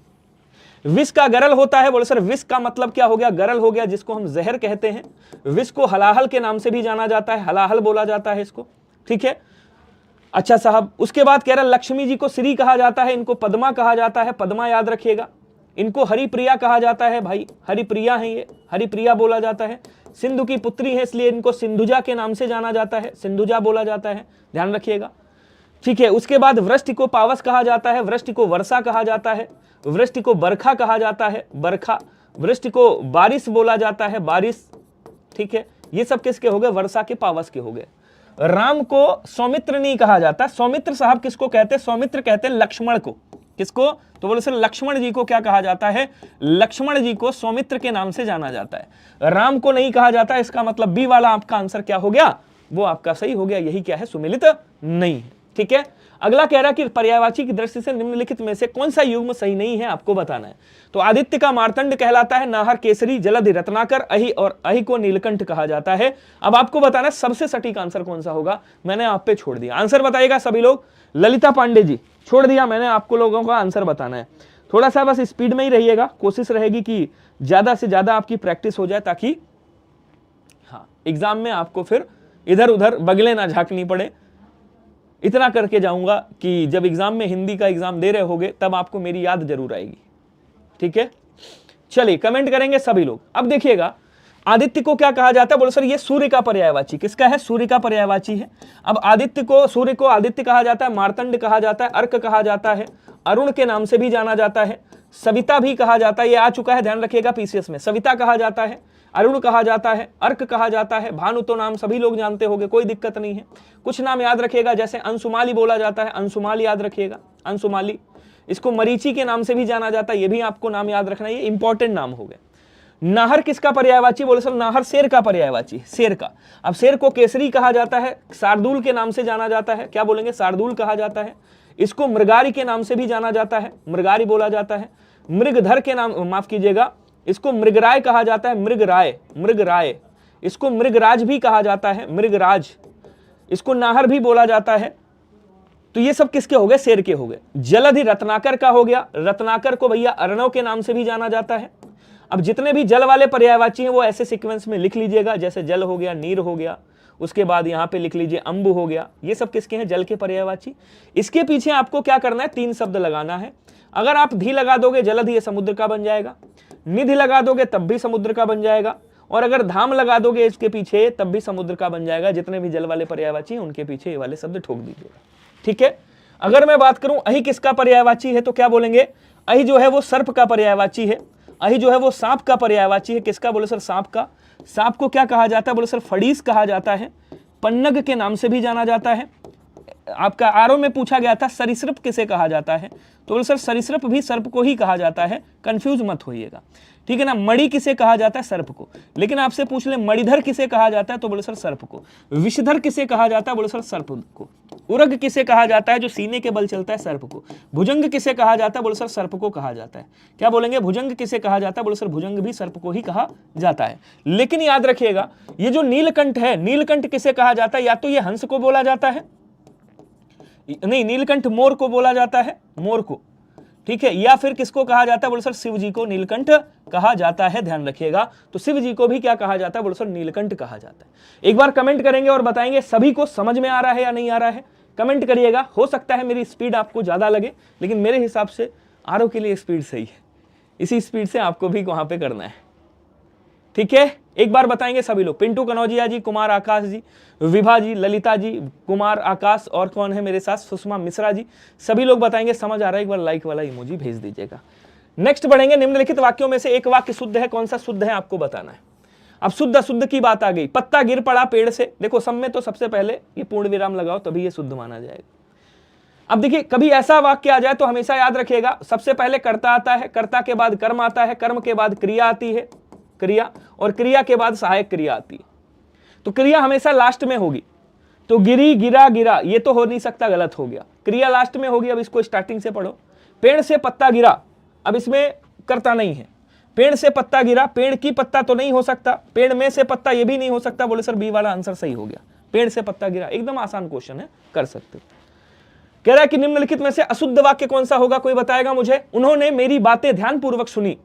विष का गरल होता है। बोले सर विष का मतलब क्या हो गया? गरल हो गया, जिसको हम जहर कहते हैं। विष को हलाहल के नाम से भी जाना जाता है, हलाहल बोला जाता है इसको, ठीक है। अच्छा साहब, उसके बाद कह रहा लक्ष्मी जी को श्री कहा जाता है, इनको पद्मा कहा जाता है, पद्मा याद रखिएगा, इनको हरिप्रिया कहा जाता है भाई, हरिप्रिया है ये, हरिप्रिया बोला जाता है। सिंधु की पुत्री है इसलिए इनको सिंधुजा के नाम से जाना जाता है, सिंधुजा बोला जाता है, ध्यान रखिएगा। ठीक है, उसके बाद वृष्टि को पावस कहा जाता है, वृष्टि को वर्षा कहा जाता है, वृष्टि को बरखा कहा जाता है, बरखा, वृष्टि को बारिश बोला जाता है, बारिश। ठीक है, ये सब किसके हो गए, वर्षा के पावस के हो गए। राम को सौमित्र नहीं कहा जाता, सौमित्र साहब किसको कहते हैं, सौमित्र कहते हैं लक्ष्मण को। किसको, तो बोले सर लक्ष्मण जी को क्या कहा जाता है, लक्ष्मण जी को सौमित्र के नाम से जाना जाता है। राम को नहीं कहा जाता, इसका मतलब बी वाला आपका आंसर क्या हो गया, वो आपका सही हो गया, यही क्या है, सुमेलित नहीं है। ठीक है, अगला कह रहा कि पर्यायवाची की दृष्टि से निम्नलिखित में से कौन सा युग्म सही नहीं है, आपको बताना है। तो आदित्य का मार्तंड कहलाता है, नाहर केसरी, जलधि रत्नाकर, अहि और अहि को नीलकंठ कहा जाता है। अब आपको बताना है सबसे सटीक आंसर कौन सा होगा, मैंने आप पे छोड़ दिया, आंसर बताइएगा सभी लोग। ललिता पांडे जी छोड़ दिया मैंने, आपको लोगों का आंसर बताना है। थोड़ा सा बस स्पीड में ही रहिएगा, कोशिश रहेगी कि ज्यादा से ज्यादा आपकी प्रैक्टिस हो जाए, ताकि हाँ एग्जाम में आपको फिर इधर उधर बगले ना झांकनी पड़े। इतना करके जाऊंगा कि जब एग्जाम में हिंदी का एग्जाम दे रहे होगे तब आपको मेरी याद जरूर आएगी। ठीक है, चलिए कमेंट करेंगे सभी लोग। अब देखिएगा आदित्य को क्या कहा जाता है, बोलो सर ये सूर्य का पर्यायवाची, किसका है, सूर्य का पर्यायवाची है। अब आदित्य को, सूर्य को आदित्य कहा जाता है, मार्तंड कहा जाता है, अर्क कहा जाता है, अरुण के नाम से भी जाना जाता है, सविता भी कहा जाता है, ये आ चुका है, ध्यान रखिएगा पीसीएस में, सविता कहा जाता है, अरुण कहा जाता है, अर्क कहा जाता है, भानु तो नाम सभी लोग जानते होंगे, कोई दिक्कत नहीं है। कुछ नाम याद रखिएगा, जैसे अंशुमाली बोला जाता है, अंशुमाली याद रखिएगा, अंशुमाली। इसको मरीचि के नाम से भी जाना जाता है, ये भी आपको नाम याद रखना है, ये इंपॉर्टेंट नाम हो गए। नाहर किसका पर्यायवाची, बोले सर नाहर शेर का पर्यायवाची, शेर का। अब शेर को केसरी कहा जाता है, शार्दूल के नाम से जाना जाता है, क्या बोलेंगे, शार्दूल कहा जाता है। इसको मृगारी के नाम से भी जाना जाता है, मृगारी बोला जाता है। मृगधर के नाम, माफ कीजिएगा, इसको मृगराय कहा जाता है, मृगराय, मृगराय। इसको मृगराज भी कहा जाता है, मृगराज। इसको नाहर भी बोला जाता है। तो ये सब किसके हो गए, शेर के हो गए। जलधि रत्नाकर का हो गया, रत्नाकर को भैया अर्णव के नाम से भी जाना जाता है। अब जितने भी जल वाले पर्यायवाची हैं वो ऐसे सीक्वेंस में लिख लीजिएगा, जैसे जल हो गया, नीर हो गया, उसके बाद यहाँ पे लिख लीजिए अंबु हो गया, ये सब किसके हैं, जल के पर्यायवाची। इसके पीछे आपको क्या करना है, 3 शब्द लगाना है। अगर आप धी लगा दोगे जलधि ये समुद्र का बन जाएगा, निधि लगा दोगे तब भी समुद्र का बन जाएगा, और अगर धाम लगा दोगे इसके पीछे तब भी समुद्र का बन जाएगा। जितने भी जल वाले पर्यायवाची हैं उनके पीछे ये वाले शब्द ठोक दीजिएगा। ठीक है, अगर मैं बात करूं अहि किसका पर्यायवाची है, तो क्या बोलेंगे, अहि जो है वो सर्प का पर्यायवाची है, अहि जो है वो सांप का पर्यायवाची है। किसका, बोले सर सांप का। सांप को क्या कहा जाता है, बोले सर फड़ीस कहा जाता है, पन्नग के नाम से भी जाना जाता है। आपका आरओ में पूछा गया था सरीसृप किसे कहा जाता है, तो बोले सर सरीसृप भी सर्प को ही कहा जाता है, कंफ्यूज मत होइएगा। ठीक है ना, मणि किसे कहा जाता है, सर्प को। लेकिन आपसे पूछ ले मणिधर किसे कहा जाता है, तो बोले सर सर्प को। विषधर किसे कहा जाता है, बोले सर सर्प को। उरग किसे कहा जाता है, जो सीने के बल चलता है, सर्प को। भुजंग किसे कहा जाता है, बोले सर सर्प को कहा जाता है। क्या बोलेंगे, भुजंग किसे कहा जाता है, बोले सर भुजंग भी सर्प को ही कहा जाता है। लेकिन याद रखिएगा ये जो नीलकंठ है, नीलकंठ किसे कहा जाता है, या तो ये हंस को बोला जाता है, नहीं नीलकंठ मोर को बोला जाता है, मोर को। ठीक है, या फिर किसको कहा जाता है, बोले सर शिव जी को नीलकंठ कहा जाता है, ध्यान रखिएगा। तो शिव जी को भी क्या कहा जाता है, बोले सर नीलकंठ कहा जाता है। एक बार कमेंट करेंगे और बताएंगे सभी को समझ में आ रहा है या नहीं आ रहा है, कमेंट करिएगा। हो सकता है मेरी स्पीड आपको ज्यादा लगे, लेकिन मेरे हिसाब से आरओ के लिए स्पीड सही है, इसी स्पीड से आपको भी वहां पे करना है। ठीक है, एक बार बताएंगे सभी लोग, पिंटू कनौजिया जी, कुमार आकाश जी, विभा जी, ललिता जी, कुमार आकाश, और कौन है मेरे साथ, सुषमा मिश्रा जी, सभी लोग बताएंगे समझ आ रहा है। एक बार लाइक वाला इमोजी भेज दीजिएगा। नेक्स्ट बढ़ेंगे, निम्नलिखित वाक्यों में से एक वाक्य शुद्ध है, कौन सा शुद्ध है आपको बताना है। अब शुद्ध अशुद्ध की बात आ गई। पत्ता गिर पड़ा पेड़ से, देखो सब में तो सबसे पहले ये पूर्ण विराम लगाओ तभी ये शुद्ध माना जाएगा। अब देखिए कभी ऐसा वाक्य आ जाए तो हमेशा याद रखिएगा सबसे पहले कर्ता आता है, कर्ता के बाद कर्म आता है, कर्म के बाद क्रिया आती है, क्रिया, और क्रिया के बाद सहायक क्रिया आती है। तो क्रिया हमेशा लास्ट में होगी। तो गिरी, गिरा, गिरा, ये तो हो नहीं सकता, गलत हो गया, क्रिया लास्ट में होगी। अब इसको स्टार्टिंग से पढ़ो। पेड़ से पत्ता गिरा, अब इसमें कर्ता नहीं है। पेड़ से पत्ता गिरा, पेड़ की पत्ता तो नहीं हो सकता, पेड़ में से पत्ता ये भी नहीं हो सकता, बोले सर बी वाला आंसर सही हो गया, पेड़ से पत्ता गिरा। एकदम आसान क्वेश्चन है, कर सकते हो। कह रहा है कि निम्नलिखित में से अशुद्ध वाक्य कौन सा होगा, कोई बताएगा मुझे। उन्होंने मेरी बातें ध्यानपूर्वक सुनी,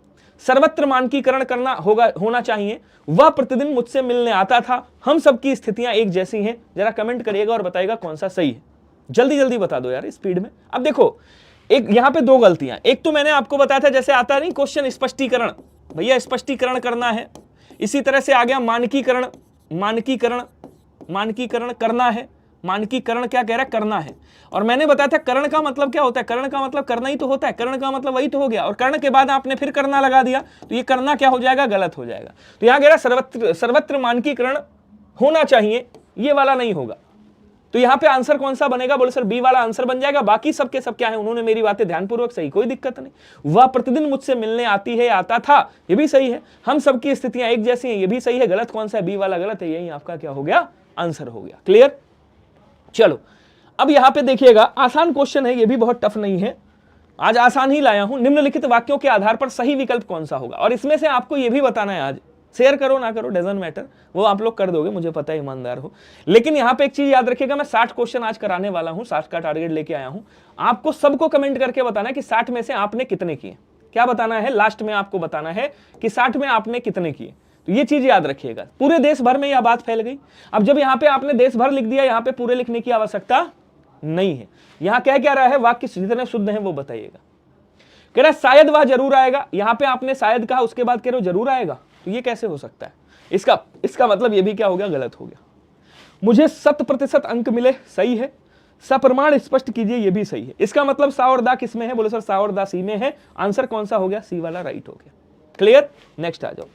सर्वत्र मानकीकरण करना होना चाहिए, वह प्रतिदिन मुझसे मिलने आता था, हम सबकी स्थितियां एक जैसी हैं। जरा कमेंट करिएगा और बताइएगा कौन सा सही है। जल्दी जल्दी बता दो यार स्पीड में। अब देखो एक यहां पे दो गलतियां, एक तो मैंने आपको बताया था जैसे आता नहीं क्वेश्चन स्पष्टीकरण, भैया स्पष्टीकरण करना है, इसी तरह से आ गया मानकीकरण, मानकीकरण, मानकीकरण करना है, मानकीकरण क्या कह रहा है, करना है। और मैंने बताया था करण का मतलब क्या होता है, करण का मतलब करना ही तो होता है, करण का मतलब वही तो हो गया, और कर्ण के बाद आपने फिर करना लगा दिया तो ये करना क्या हो जाएगा, गलत हो जाएगा। तो यहां कह रहा सर्वत्र, सर्वत्र मानकीकरण होना चाहिए, ये वाला नहीं होगा। तो यहां पे आंसर कौन सा बनेगा, बोले सर बी वाला आंसर बन जाएगा। बाकी सब के सब क्या है, उन्होंने मेरी बातें ध्यानपूर्वक सही, कोई दिक्कत नहीं। वह प्रतिदिन मुझसे मिलने आती है, आता था, ये भी सही है। हम सबकी स्थितियां एक जैसी हैं, ये भी सही है। गलत कौन सा है, बी वाला गलत है, यही आपका क्या हो गया, आंसर हो गया। क्लियर। चलो अब यहां पे देखिएगा, आसान क्वेश्चन है, ये भी बहुत टफ नहीं है, आज आसान ही लाया हूं। निम्नलिखित वाक्यों के आधार पर सही विकल्प कौन सा होगा, और इसमें से आपको यह भी बताना है, आज शेयर करो ना करो डजंट मैटर, वो आप लोग कर दोगे, मुझे पता है ईमानदार हो। लेकिन यहां पे एक चीज याद रखिएगा, मैं 60 क्वेश्चन आज कराने वाला हूं, 60 का टारगेट लेके आया हूं। आपको सबको कमेंट करके बताना है कि 60 में से आपने कितने किए, क्या बताना है, लास्ट में आपको बताना है कि 60 में आपने कितने किए। तो ये चीज याद रखिएगा। पूरे देश भर में यह बात फैल गई। अब जब यहां पे आपने देश भर लिख दिया, यहां पे पूरे लिखने की आवश्यकता नहीं है। यहां क्या रहा है, वाक्य जितने शुद्ध हैं वो बताइएगा। कह रहा शायद वह जरूर आएगा, यहां पे आपने शायद कहा, उसके बाद कह रहे हो जरूर आएगा, तो ये कैसे हो सकता है, इसका मतलब ये भी क्या हो गया, गलत हो गया। मुझे 100% अंक मिले, सही है। सप्रमाण स्पष्ट कीजिए, ये भी सही है। इसका मतलब सा और दा किसमें है, बोले सर सा और दा सी में है। आंसर कौन सा हो गया, सी वाला राइट हो गया। क्लियर। नेक्स्ट आ जाओ।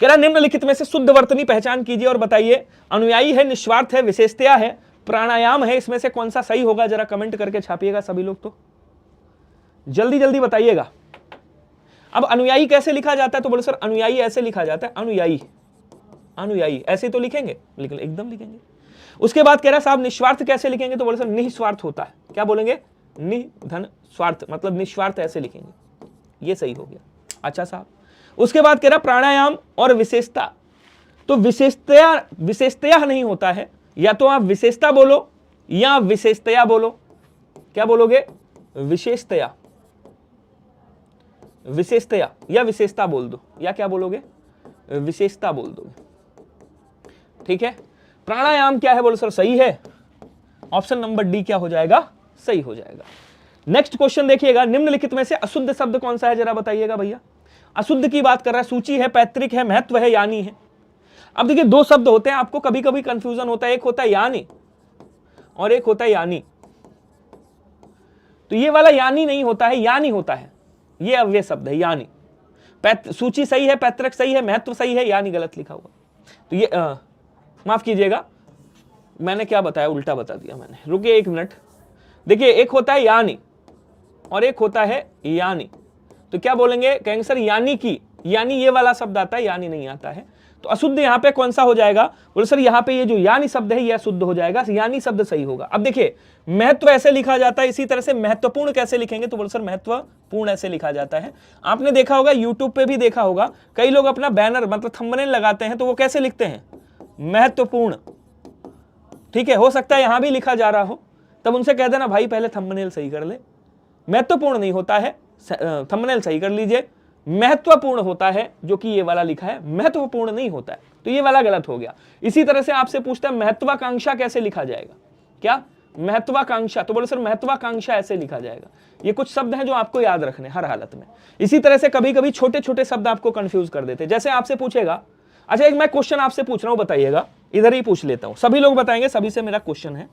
कह रहा निम्नलिखित में से शुद्ध वर्तनी पहचान कीजिए और बताइए। अनुयायी है, निस्वार्थ है, विशेषतया है, प्राणायाम है, इसमें से कौन सा सही होगा, जरा कमेंट करके छापिएगा सभी लोग, तो जल्दी जल्दी बताइएगा। अब अनुयायी कैसे लिखा जाता है, तो बोले सर अनुयायी ऐसे लिखा जाता है, अनुयायी, अनुयायी ऐसे तो लिखेंगे, लेकिन एकदम लिखेंगे। उसके बाद कह रहा साहब निस्वार्थ कैसे लिखेंगे, तो बोले सर निस्वार्थ होता है, क्या बोलेंगे, निधन स्वार्थ, मतलब निस्वार्थ ऐसे लिखेंगे, ये सही हो गया। अच्छा साहब, उसके बाद कह रहा प्राणायाम और विशेषता, तो विशेषतया नहीं होता है, या तो आप विशेषता बोलो या विशेषतया बोलो। क्या बोलोगे, विशेषतया, विशेषतया या विशेषता बोल दो, या क्या बोलोगे, विशेषता बोल दोगे। ठीक है। प्राणायाम क्या है, बोलो सर सही है, ऑप्शन नंबर डी क्या हो जाएगा, सही हो जाएगा। नेक्स्ट क्वेश्चन देखिएगा, निम्नलिखित में से अशुद्ध शब्द कौन सा है, जरा बताइएगा भैया। अशुद्ध की बात कर रहा है, सूची है, पैतृक है, महत्व है, यानी है। अब देखिए दो शब्द होते हैं, आपको कभी कभी कंफ्यूजन होता है, एक होता है यानी और एक होता है यानी। तो ये वाला यानी नहीं होता है, यानी होता है, ये अव्यय शब्द है यानी। सूची सही है, पैतृक सही है, महत्व सही है, यानी गलत लिखा हुआ। तो ये माफ कीजिएगा, मैंने क्या बताया, उल्टा बता दिया मैंने, रुकिए एक मिनट। देखिए एक होता है यानी और एक होता है यानी। तो क्या बोलेंगे, कहेंगे सर यानी की, यानी ये वाला शब्द आता है, यानी नहीं आता है। तो अशुद्ध यहां पे कौन सा हो जाएगा, बोले सर यहां पे ये जो यानी शब्द है यह शुद्ध हो जाएगा, यानी शब्द सही होगा। अब देखिए महत्व ऐसे लिखा जाता है, इसी तरह से महत्वपूर्ण कैसे लिखेंगे, तो बोले सर महत्वपूर्ण ऐसे लिखा जाता है। आपने देखा होगा, यूट्यूब पे भी देखा होगा, कई लोग अपना बैनर मतलब थंबनेल लगाते हैं, तो वो कैसे लिखते हैं, महत्वपूर्ण। ठीक है, हो सकता है यहां भी लिखा जा रहा हो, तब उनसे कह देना भाई पहले थंबनेल सही कर ले, महत्वपूर्ण नहीं होता है, थंबनेल सही कर लीजिए, महत्वपूर्ण होता है, जो कि ये वाला लिखा है, महत्वपूर्ण नहीं होता है, तो ये वाला गलत हो गया। इसी तरह से आपसे पूछता है महत्वाकांक्षा कैसे लिखा जाएगा, क्या महत्वाकांक्षा, तो बोले सर महत्वाकांक्षा ऐसे लिखा जाएगा। ये कुछ शब्द हैं जो आपको याद रखने हर हालत में। इसी तरह से कभी कभी छोटे छोटे शब्द आपको कंफ्यूज कर देते, जैसे आपसे पूछेगा, अच्छा एक मैं क्वेश्चन आपसे पूछ रहा हूं, बताइएगा, इधर ही पूछ लेता हूं, सभी लोग बताएंगे, सभी से मेरा क्वेश्चन है।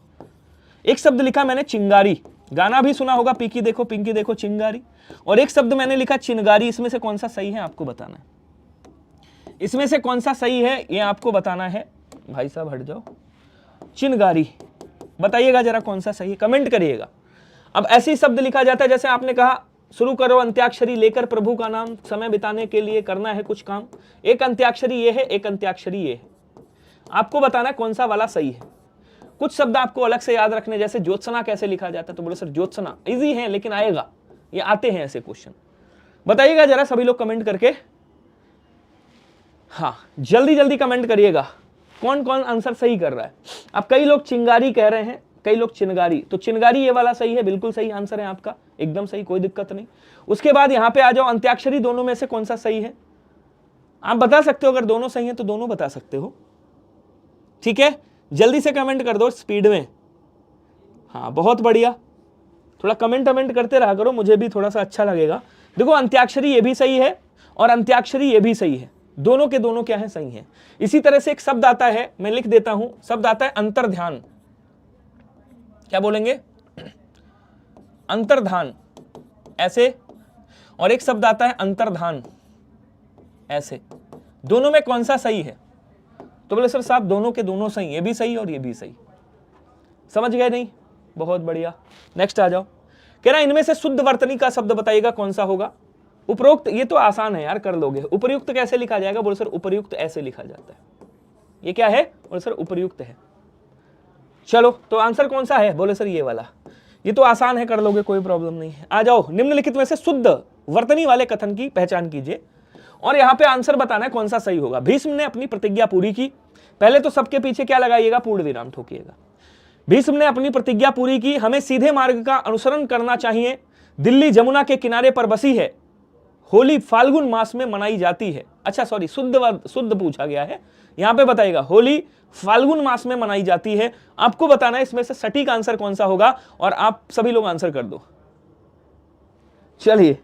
एक शब्द लिखा मैंने चिंगारी, गाना भी सुना होगा, पिंकी देखो चिंगारी, और एक शब्द मैंने लिखा चिनगारी, इसमें से कौन सा सही है आपको बताना है, इसमें से कौन सा सही है ये आपको बताना है। भाई साहब हट जाओ, चिनगारी बताइएगा जरा कौन सा सही है, कमेंट करिएगा। अब ऐसे ही शब्द लिखा जाता है, जैसे आपने कहा शुरू करो अंत्याक्षरी लेकर प्रभु का नाम, समय बिताने के लिए करना है कुछ काम, एक अंत्याक्षरी ये है, एक अंत्याक्षरी ये है, आपको बताना है कौन सा वाला सही है। कुछ शब्द आपको अलग से याद रखने, जैसे ज्योत्सना कैसे लिखा जाता है, तो बोले सर ज्योत्सना इजी है, लेकिन आएगा, ये आते हैं ऐसे क्वेश्चन, बताइएगा जरा सभी लोग कमेंट करके। हाँ जल्दी जल्दी कमेंट करिएगा, कौन कौन आंसर सही कर रहा है। अब कई लोग चिंगारी कह रहे हैं, कई लोग चिनगारी, तो चिनगारी ये वाला सही है, बिल्कुल सही आंसर है आपका, एकदम सही, कोई दिक्कत नहीं। उसके बाद यहां पे आ जाओ, अंत्याक्षरी दोनों में से कौन सा सही है, आप बता सकते हो, अगर दोनों सही है तो दोनों बता सकते हो, ठीक है, जल्दी से कमेंट कर दो स्पीड में। हाँ बहुत बढ़िया, थोड़ा कमेंट करते रहा करो, मुझे भी थोड़ा सा अच्छा लगेगा। देखो अंत्याक्षरी ये भी सही है और अंत्याक्षरी ये भी सही है, दोनों के दोनों क्या है, सही है। इसी तरह से एक शब्द आता है, मैं लिख देता हूं, शब्द आता है अंतर्ध्यान। क्या बोलेंगे? अंतर्धान ऐसे, और एक शब्द आता है अंतर्धान ऐसे। दोनों में कौन सा सही है? तो बोले सर साहब दोनों के दोनों सही, ये भी सही और ये भी सही। समझ गए नहीं? बहुत बढ़िया। नेक्स्ट आ जाओ। कह रहा इनमें से शुद्ध वर्तनी का शब्द बताइएगा कौन सा होगा। उपरोक्त, ये तो आसान है यार, कर लोगे। उपर्युक्त कैसे लिखा जाएगा? बोले सर उपर्युक्त ऐसे लिखा जाता है। ये क्या है? बोले सर उपर्युक्त है। चलो तो आंसर कौन सा है? बोले सर ये वाला। ये तो आसान है, कर लोगे, कोई प्रॉब्लम नहीं है। आ जाओ, निम्नलिखित में से शुद्ध वर्तनी वाले कथन की पहचान कीजिए और यहां पे आंसर बताना है कौन सा सही होगा। भीष्म ने अपनी प्रतिज्ञा पूरी की। पहले तो सबके पीछे क्या लगाइएगा? पूर्ण विराम ठोकिएगा। भीष्म ने अपनी प्रतिज्ञा पूरी की, हमें सीधे मार्ग का अनुसरण करना चाहिए। दिल्ली जमुना के किनारे पर बसी है। होली फाल्गुन मास में मनाई जाती है। अच्छा सॉरी, शुद्ध पूछा गया है, यहां पे बताइएगा होली फाल्गुन मास में मनाई जाती है। आपको बताना है इसमें से सटीक आंसर कौन सा होगा और आप सभी लोग आंसर कर दो। चलिए,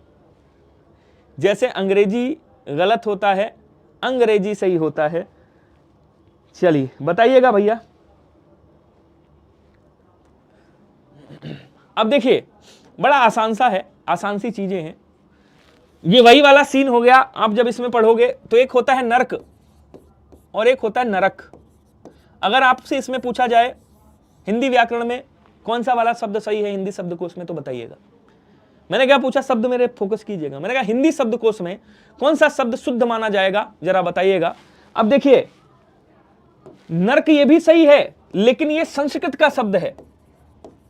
जैसे अंग्रेजी गलत होता है, अंग्रेजी सही होता है। चलिए बताइएगा भैया। अब देखिए बड़ा आसान सा है, आसान सी चीजें हैं। ये वही वाला सीन हो गया, आप जब इसमें पढ़ोगे तो एक होता है नर्क और एक होता है नरक। अगर आपसे इसमें पूछा जाए हिंदी व्याकरण में कौन सा वाला शब्द सही है हिंदी शब्दकोश में, तो बताइएगा। मैंने क्या पूछा? शब्द मेरे फोकस कीजिएगा। मैंने कहा हिंदी शब्दकोश में कौन सा शब्द शुद्ध माना जाएगा, जरा बताइएगा। अब देखिए नर्क ये भी सही है, लेकिन ये संस्कृत का शब्द है।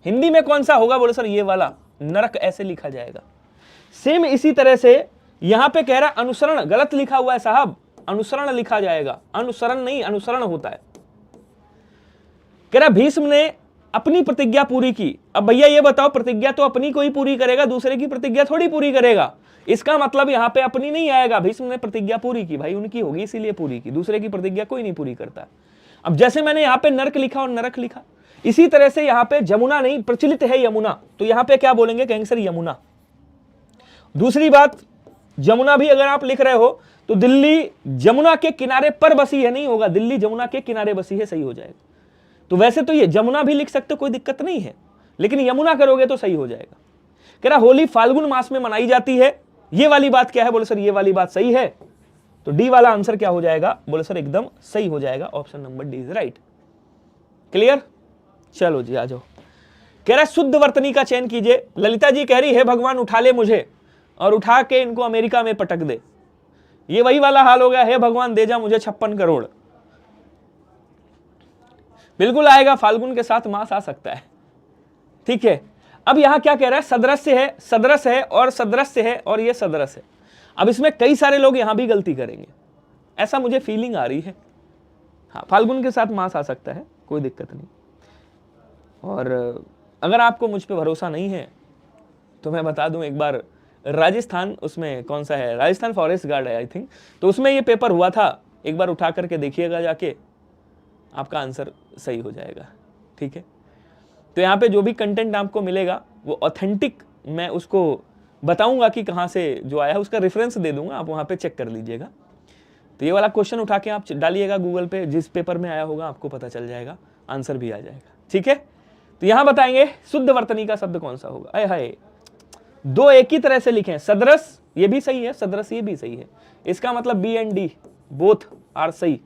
हिंदी में कौन सा होगा? बोले सर ये वाला, नरक ऐसे लिखा जाएगा। सेम इसी तरह से यहां पे कह रहा अनुसरण, गलत लिखा हुआ है साहब, अनुसरण लिखा जाएगा, अनुसरण नहीं अनुसरण होता है। कह रहा भीष्म ने अपनी प्रतिज्ञा पूरी की। अब भैया ये बताओ, प्रतिज्ञा तो अपनी कोई पूरी करेगा, दूसरे की प्रतिज्ञा थोड़ी पूरी करेगा। इसका मतलब यहां पे अपनी नहीं आएगा। भीष्म ने प्रतिज्ञा पूरी की, भाई उनकी होगी इसीलिए पूरी की, दूसरे की प्रतिज्ञा कोई नहीं पूरी करता। अब जैसे मैंने यहां पे नर्क लिखा और नरक लिखा, इसी तरह से यहां पे जमुना नहीं, प्रचलित है यमुना, तो यहां पे क्या बोलेंगे? कहेंगे सर यमुना। दूसरी बात, जमुना भी अगर आप लिख रहे हो तो दिल्ली जमुना के किनारे पर बसी है, नहीं होगा, दिल्ली जमुना के किनारे बसी है, सही हो जाएगा। तो वैसे तो ये जमुना भी लिख सकते हो, कोई दिक्कत नहीं है, लेकिन यमुना करोगे तो सही हो जाएगा। कह रहा होली फाल्गुन मास में मनाई जाती है, ये वाली बात क्या है? बोले सर ये वाली बात सही है। तो डी वाला आंसर क्या हो जाएगा? बोले सर एकदम सही हो जाएगा, option number D is right. Clear? चलो जी आ जाओ। कह रहा शुद्ध वर्तनी का चयन कीजिए। ललिता जी कह रही है भगवान उठा ले मुझे और उठा के इनको अमेरिका में पटक दे। ये वही वाला हाल हो गया, हे भगवान दे जा मुझे 56 करोड़। बिल्कुल आएगा, फाल्गुन के साथ मास आ सकता है। ठीक है, अब यहां क्या कह रहा है? सदृश्य है, सदृश है और सदृश्य है और ये सदृश है। अब इसमें कई सारे लोग यहां भी गलती करेंगे, ऐसा मुझे फीलिंग आ रही है। हाँ, फाल्गुन के साथ मास आ सकता है, कोई दिक्कत नहीं। और अगर आपको मुझ पे भरोसा नहीं है तो मैं बता दूं, एक बार राजस्थान, उसमें कौन सा है, राजस्थान फॉरेस्ट गार्ड है आई थिंक, तो उसमें ये पेपर हुआ था, एक बार उठा करके देखिएगा जाके, आपका आंसर सही हो जाएगा। ठीक है, तो यहाँ पे जो भी कंटेंट आपको मिलेगा वो ऑथेंटिक, मैं उसको बताऊंगा कि कहाँ से जो आया है, उसका रेफरेंस दे दूंगा, आप वहाँ पे चेक कर लीजिएगा। तो ये वाला क्वेश्चन उठा के आप डालिएगा गूगल पे, जिस पेपर में आया होगा आपको पता चल जाएगा, आंसर भी आ जाएगा। ठीक है, तो यहां बताएंगे शुद्ध वर्तनी का शब्द कौन सा होगा। अय हाय, दो एक ही तरह से लिखे, सदृश ये भी सही है, सदृश ये भी सही है, इसका मतलब B and D both are सही,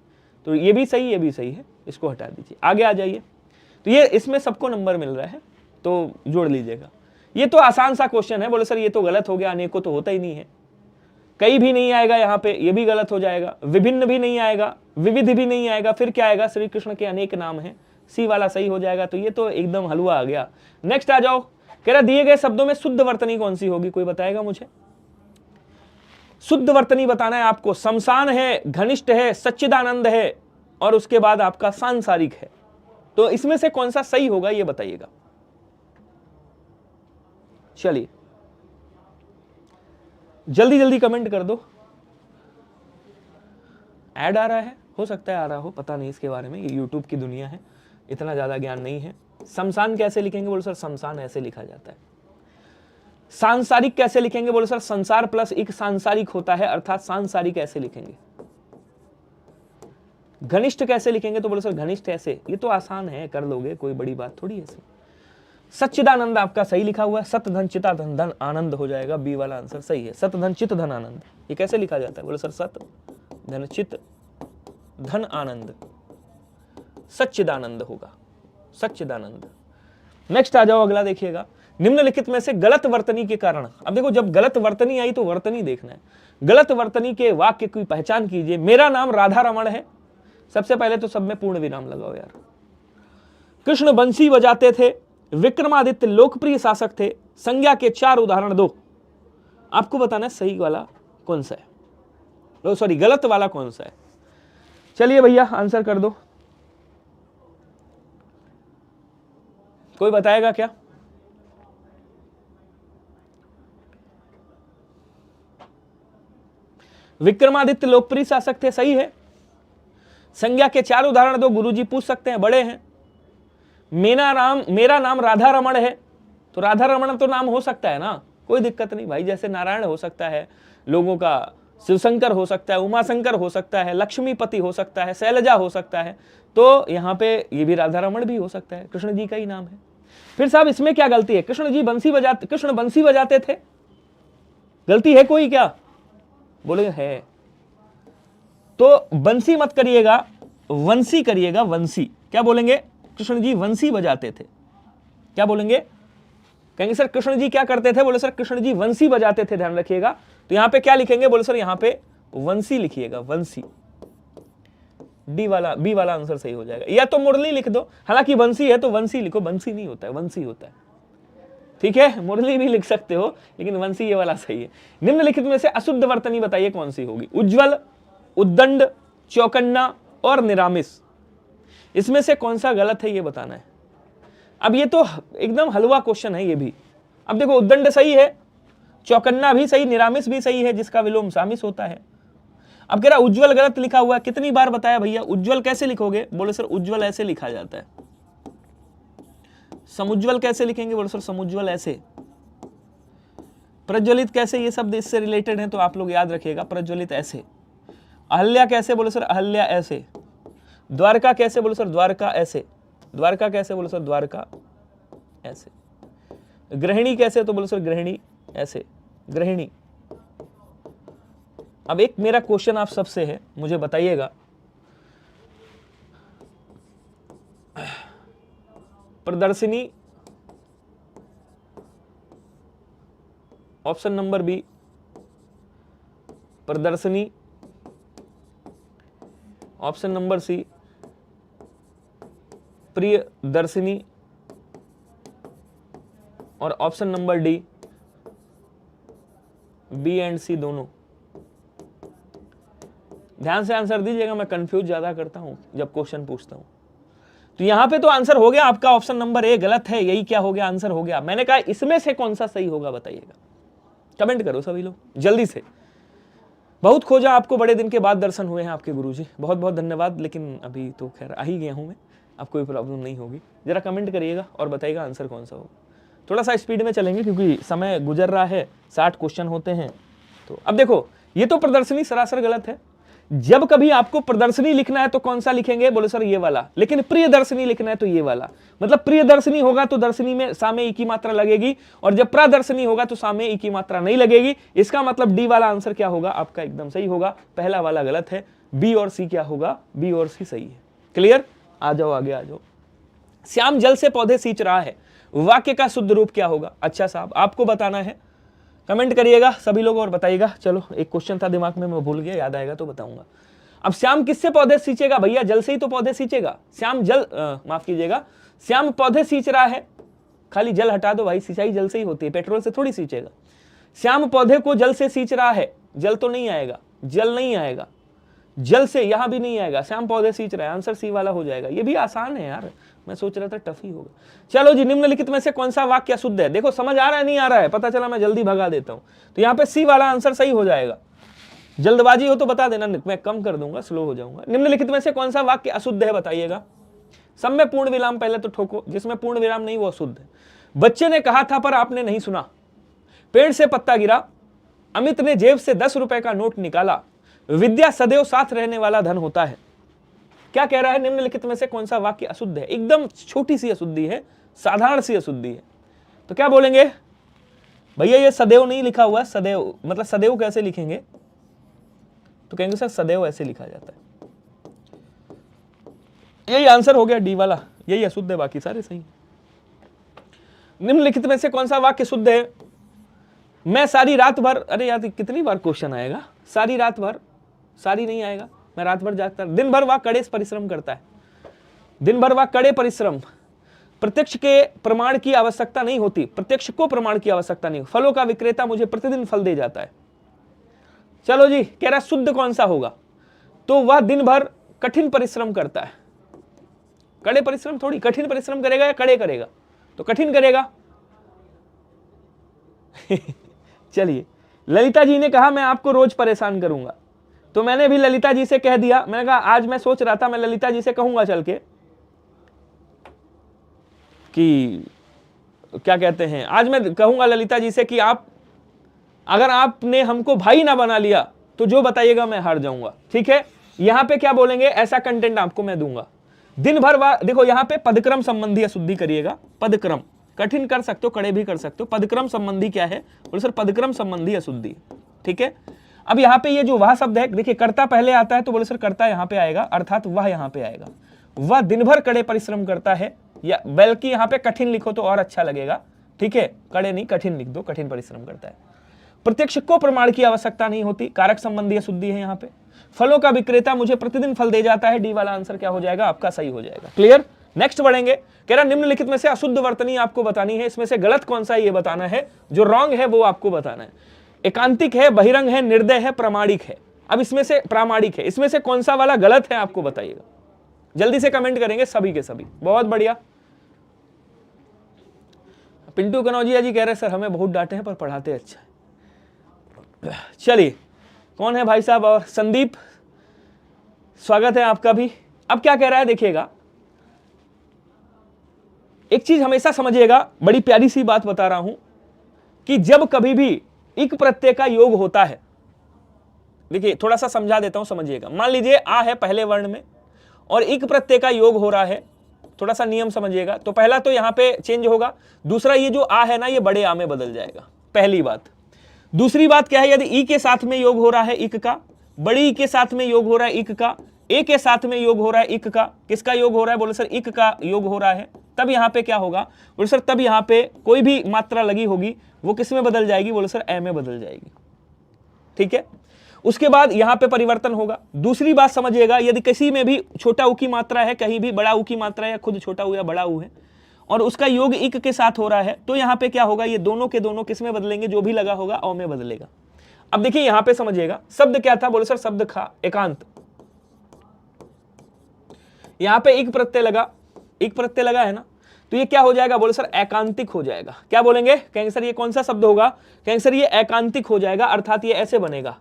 तो ये भी सही, ये भी सही है, इसको हटा दीजिए, आगे आ जाइए। तो ये इसमें सबको नंबर मिल रहा है, तो जोड़ लीजिएगा। ये तो आसान सा क्वेश्चन है। बोले सर ये तो गलत हो गया, अनेकों तो होता ही नहीं है, कई भी नहीं आएगा यहाँ पे, ये भी गलत हो जाएगा, विभिन्न भी नहीं आएगा, विविध भी नहीं आएगा, फिर क्या आएगा? श्री कृष्ण के अनेक नाम हैं, सी वाला सही हो जाएगा। तो ये तो एकदम हलवा आ गया। नेक्स्ट आ जाओ। कह रहा दिए गए शब्दों में शुद्ध वर्तनी कौन सी होगी, कोई बताएगा मुझे? शुद्ध वर्तनी बताना है आपको। शमशान है, घनिष्ठ है, सच्चिदानंद है और उसके बाद आपका सांसारिक है। तो इसमें से कौन सा सही होगा ये बताइएगा। चलिए जल्दी जल्दी कमेंट कर दो। ऐड आ रहा है, हो सकता है आ रहा हो, पता नहीं इसके बारे में, ये यूट्यूब की दुनिया है, इतना ज्यादा ज्ञान नहीं है। शमशान कैसे लिखेंगे? बोलो सर शमशान ऐसे लिखा जाता है। सांसारिक कैसे लिखेंगे? बोले सर संसार प्लस एक सांसारिक होता है, अर्थात सांसारिक ऐसे लिखेंगे। घनिष्ठ कैसे लिखेंगे? तो बोले सर घनिष्ठ ऐसे। ये तो आसान है, कर लोगे, कोई बड़ी बात थोड़ी है। सच्चिदानंद आपका सही लिखा हुआ है, सत धन चिता धन धन आनंद हो जाएगा, बी वाला आंसर सही है। सत धन चित धन आनंद, ये कैसे लिखा जाता है? बोले सर सत धन चित धन आनंद, सच्चिदानंद होगा, सच्चिदानंद। नेक्स्ट आ जाओ, अगला देखिएगा। निम्नलिखित में से गलत वर्तनी के कारण, अब देखो जब गलत वर्तनी आई तो वर्तनी देखना है। गलत वर्तनी के वाक्य की पहचान कीजिए। मेरा नाम राधा रमण है, सबसे पहले तो सब में पूर्ण विराम लगाओ यार। कृष्ण बंसी बजाते थे, विक्रमादित्य लोकप्रिय शासक थे, संज्ञा के 4 उदाहरण दो। आपको बताना है सही वाला कौन सा है, सॉरी गलत वाला कौन सा है। चलिए भैया आंसर कर दो, कोई बताएगा क्या? विक्रमादित्य लोकप्रिय शासक थे, सही है। संज्ञा के 4 उदाहरण दो, गुरुजी पूछ सकते हैं, बड़े हैं। मेरा नाम राधा रमण है, तो राधा रमण तो नाम हो सकता है ना, कोई दिक्कत नहीं भाई। जैसे नारायण हो सकता है लोगों का, शिवशंकर हो सकता है, उमाशंकर हो सकता है, लक्ष्मीपति हो सकता है, शैलजा हो सकता है, तो यहाँ पे ये भी राधा रमण भी हो सकता है, कृष्ण जी का ही नाम है। फिर साहब इसमें क्या गलती है? कृष्ण बंसी बजाते थे, गलती है कोई क्या? बोले है, तो बंसी मत करिएगा, वंशी करिएगा, वंशी। क्या बोलेंगे? कृष्ण जी वंशी बजाते थे। क्या बोलेंगे? कहेंगे सर कृष्ण जी क्या करते थे? बोले सर कृष्ण जी वंशी बजाते थे, ध्यान रखिएगा। तो यहां पे क्या लिखेंगे? बोले सर यहां पे वंशी लिखिएगा, वंशी। बी वाला आंसर सही हो जाएगा। या तो मुरली लिख दो, हालांकि वंशी है तो वंशी लिखो, बंसी नहीं होता है, वंशी होता है, ठीक है। मुरली भी लिख सकते हो, लेकिन वंशी ये वाला सही है। निम्नलिखित में से अशुद्ध वर्तनी बताइए कौन सी होगी? उज्ज्वल, उद्दंड, चौकन्ना और निरामिस, इसमें से कौन सा गलत है ये बताना है। अब ये तो एकदम हलवा क्वेश्चन है ये भी। अब देखो उद्दंड सही है, चौकन्ना भी सही, निरामिस भी सही है जिसका विलोम सामिस होता है। अब कह रहा उज्ज्वल गलत लिखा हुआ है, कितनी बार बताया भैया? उज्ज्वल कैसे लिखोगे? बोले सर उज्ज्वल ऐसे लिखा जाता है। समुज्वल कैसे लिखेंगे? बोले सर समुज्वल ऐसे। प्रज्वलित कैसे? ये शब्द इससे रिलेटेड है तो आप लोग याद रखिएगा, प्रज्वलित ऐसे। अहल्या कैसे? बोले सर अहल्या ऐसे। द्वारका कैसे? बोले सर द्वारका ऐसे। द्वारका कैसे? बोले सर द्वारका ऐसे। गृहिणी कैसे? तो बोले सर गृहिणी ऐसे, गृहिणी। अब एक मेरा क्वेश्चन आप सबसे है, मुझे बताइएगा, प्रदर्शनी ऑप्शन नंबर बी, प्रदर्शनी ऑप्शन नंबर सी, प्रियदर्शिनी, और option number D, B and C दोनों। ध्यान से आंसर दीजिएगा, मैं कंफ्यूज ज्यादा करता हूं जब क्वेश्चन पूछता हूं। तो यहां पे तो आंसर हो गया आपका, ऑप्शन नंबर ए गलत है। यही क्या हो गया? आंसर हो गया। मैंने कहा इसमें से कौन सा सही होगा बताइएगा, कमेंट करो सभी लोग जल्दी से। बहुत खोजा आपको, बड़े दिन के बाद दर्शन हुए हैं आपके गुरुजी, बहुत बहुत धन्यवाद। लेकिन अभी तो खैर आ ही गया हूं मैं, अब कोई प्रॉब्लम नहीं होगी। जरा कमेंट करिएगा और बताइएगा आंसर कौन सा होगा। थोड़ा सा स्पीड में चलेंगे क्योंकि समय गुजर रहा है, 60 क्वेश्चन होते हैं। तो अब देखो ये तो प्रदर्शनी सरासर गलत है। जब कभी आपको प्रदर्शनी लिखना है तो कौन सा लिखेंगे? बोले सर ये वाला। लेकिन प्रियदर्शनी लिखना है तो ये वाला। मतलब प्रियदर्शनी होगा तो दर्शनी में सामे ई की मात्रा लगेगी, और जब प्रदर्शनी होगा तो सामे ई की मात्रा नहीं लगेगी। इसका मतलब डी वाला आंसर क्या होगा आपका? एकदम सही होगा। पहला वाला गलत है, बी और सी क्या होगा? बी और सी सही है। क्लियर? आ जाओ आगे आ जाओ। श्याम जल से पौधे सींच रहा है, वाक्य का शुद्ध रूप क्या होगा? अच्छा साहब आपको बताना है, कमेंट करिएगा सभी लोग और बताइएगा। चलो एक क्वेश्चन था दिमाग में, मैं भूल गया, याद आएगा तो बताऊंगा। अब श्याम किससे पौधे सींचेगा? भैया जल से ही तो पौधे सींचेगा। श्याम माफ कीजिएगा, श्याम पौधे सींच रहा है, खाली जल हटा दो भाई, सिंचाई जल से ही होती है, पेट्रोल से थोड़ी सींचेगा। श्याम पौधे को जल से सींच रहा है, जल तो नहीं आएगा, जल नहीं आएगा, जल से यहां भी नहीं आएगा, श्याम पौधे सींच रहा है, आंसर सी वाला हो जाएगा। ये भी आसान है यार, मैं सोच रहा था टफ ही होगा। चलो जी, निम्नलिखित में से कौन सा वाक्य शुद्ध है? देखो समझ आ रहा है नहीं आ रहा है, पता चला मैं जल्दी भगा देता हूं। तो यहाँ पे सी वाला आंसर सही हो जाएगा। जल्दबाजी हो तो बता देना, मैं कम कर दूंगा, स्लो हो जाऊंगा। निम्नलिखित में से कौन सा वाक्य अशुद्ध है बताइएगा। सब में पूर्ण विराम पहले तो ठोको, जिसमें पूर्ण विराम नहीं वो अशुद्ध है। बच्चे ने कहा था पर आपने नहीं सुना, पेड़ से पत्ता गिरा, अमित ने जेब से 10 रुपए का नोट निकाला, विद्या सदैव साथ रहने वाला धन होता है। क्या कह रहा है? निम्नलिखित में से कौन सा वाक्य अशुद्ध है? एकदम छोटी सी अशुद्धि है, साधारण सी अशुद्धि है। तो क्या बोलेंगे भैया? ये सदैव नहीं लिखा हुआ, सदैव मतलब सदैव कैसे लिखेंगे? तो कहेंगे सर सदैव ऐसे लिखा जाता है। यही आंसर हो गया डी वाला, यही अशुद्ध है, बाकी सारे सही। निम्नलिखित में से कौन सा वाक्य शुद्ध है? मैं सारी रात भर, अरे यार कितनी बार क्वेश्चन आएगा, सारी रात भर, सारी नहीं आएगा, मैं रात भर जागता, दिन भर वह कड़े परिश्रम करता है, दिन भर वह कड़े परिश्रम, प्रत्यक्ष के प्रमाण की आवश्यकता नहीं होती, प्रत्यक्ष को प्रमाण की आवश्यकता नहीं, फलों का विक्रेता मुझे प्रतिदिन फल दे जाता है। चलो जी, कह रहा शुद्ध कौन सा होगा? तो वह दिन भर कठिन परिश्रम करता है। कड़े परिश्रम थोड़ी, कठिन परिश्रम करेगा या कड़े करेगा? तो कठिन करेगा। चलिए, ललिता जी ने कहा मैं आपको रोज परेशान करूंगा, तो मैंने भी ललिता जी से कह दिया, मैंने कहा आज मैं सोच रहा था मैं ललिता जी से कहूंगा चल के कि क्या कहते हैं, आज मैं कहूंगा ललिता जी से कि आप अगर आपने हमको भाई ना बना लिया तो जो बताइएगा मैं हार जाऊंगा। ठीक है, यहां पे क्या बोलेंगे? ऐसा कंटेंट आपको मैं दूंगा। दिन भर देखो यहां पे पदक्रम संबंधी अशुद्धि करिएगा। पदक्रम कठिन कर सकते हो, कड़े भी कर सकते हो। पदक्रम संबंधी क्या है? बोले सर पदक्रम संबंधी अशुद्धि। ठीक है, अब यहाँ पे ये जो वह शब्द है, देखिए कर्ता पहले आता है तो बोले सर कर्ता यहाँ पे आएगा, अर्थात वह यहाँ पे आएगा। वह दिन भर कड़े परिश्रम करता है, या बल्कि यहाँ पे कठिन लिखो तो और अच्छा लगेगा। ठीक है, कड़े नहीं कठिन लिख दो, कठिन परिश्रम करता है। प्रत्यक्ष को प्रमाण की आवश्यकता नहीं होती, कारक संबंधी अशुद्धि है यहाँ पे। फलों का विक्रेता मुझे प्रतिदिन फल दे जाता है, डी वाला आंसर क्या हो जाएगा? आपका सही हो जाएगा। क्लियर? नेक्स्ट बढ़ेंगे। कह रहा निम्नलिखित में से अशुद्ध वर्तनी आपको बतानी है, इसमें से गलत कौन सा है ये बताना है, जो रॉन्ग है वो आपको बताना है। एकांतिक है, बहिरंग है, निर्दय है, प्रामाणिक है। अब इसमें से प्रामाणिक है, इसमें से कौन सा वाला गलत है आपको बताइएगा। जल्दी से कमेंट करेंगे सभी के सभी। बहुत बढ़िया। पिंटू कनौजिया जी कह रहे सर हमें बहुत डांटे हैं पर पढ़ाते अच्छा है। चलिए, कौन है भाई साहब? और संदीप, स्वागत है आपका भी। अब क्या कह रहा है देखिएगा, एक चीज हमेशा समझिएगा, बड़ी प्यारी सी बात बता रहा हूं कि जब कभी भी इक प्रत्यय का योग होता है, देखिए थोड़ा सा समझा देता हूं, समझिएगा। मान लीजिए आ है पहले वर्ण में और इक प्रत्यय का योग हो रहा है, थोड़ा सा नियम समझिएगा। तो पहला तो यहां पे चेंज होगा, दूसरा ये जो आ है ना ये बड़े आ में बदल जाएगा, पहली बात। दूसरी बात क्या है, यदि ई के साथ में योग हो रहा है इक का, बड़ी ई के साथ में योग हो रहा है इक का, ए के साथ में योग हो रहा है इक का, किसका योग हो रहा है? बोले सर इक का योग हो रहा है। तब यहां पे क्या होगा? बोले सर तब यहां पे कोई भी मात्रा लगी होगी वो किस में बदल जाएगी? बोले सर ए में बदल जाएगी। ठीक है, उसके बाद यहां पे परिवर्तन होगा। दूसरी बात समझिएगा, यदि किसी में भी छोटा ऊ की मात्रा है, कहीं भी बड़ा ऊ की मात्रा है, या खुद छोटा ऊ या बड़ा ऊ है और उसका योग इक के साथ हो रहा है, तो यहां पे क्या होगा? ये दोनों के दोनों किस में बदलेंगे? जो भी लगा होगा औ में बदलेगा। अब देखिए यहां पे समझिएगा, शब्द क्या था? बोले सर शब्द खा, एकांत। यहां पे इक प्रत्यय लगा, इक प्रत्यय लगा है ना, तो ये क्या हो जाएगा? बोले सर एकांतिक हो जाएगा। क्या बोलेंगे? कहेंगे सर ये कौन सा शब्द होगा? कहेंगे सर ये एकांतिक हो जाएगा, अर्थात ये ऐसे बनेगा,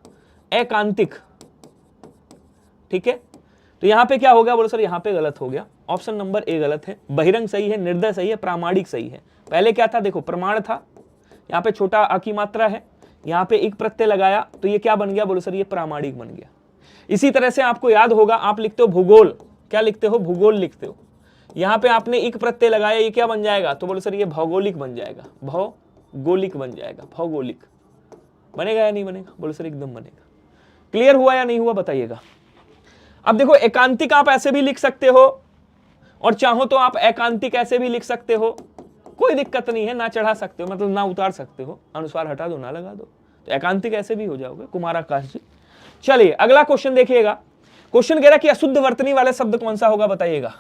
एकांतिक। ठीक है, तो यहां पे क्या हो गया? बोले सर यहां पे गलत हो गया, ऑप्शन नंबर ए गलत है। बहिरंग सही है, निर्दय सही है, प्रामाणिक सही है। पहले क्या था? देखो प्रमाण था, यहां पे छोटा आ की मात्रा है, यहां पे एक प्रत्यय लगाया तो ये क्या बन गया? बोले सर ये प्रामाणिक बन गया। इसी तरह से आपको याद होगा, आप लिखते हो भूगोल, क्या लिखते हो? भूगोल लिखते हो। यहां पे आपने एक प्रत्यय लगाया, ये क्या बन जाएगा? तो बोले सर ये भौगोलिक बन जाएगा, भौगोलिक बन जाएगा। भौगोलिक बनेगा या नहीं बनेगा? बोले सर एकदम बनेगा। क्लियर हुआ या नहीं हुआ बताइएगा। अब देखो एकांतिक आप ऐसे भी लिख सकते हो और चाहो तो आप एकांतिक ऐसे भी लिख सकते हो, कोई दिक्कत नहीं है। ना चढ़ा सकते हो, मतलब ना उतार सकते हो, अनुस्वार हटा दो, ना लगा दो, तो एकांतिक ऐसे भी हो जाओगे। कुमार आकाश जी। चलिए अगला क्वेश्चन देखिएगा। क्वेश्चन कह रहा कि अशुद्ध वर्तनी वाले शब्द कौन सा होगा बताइएगा।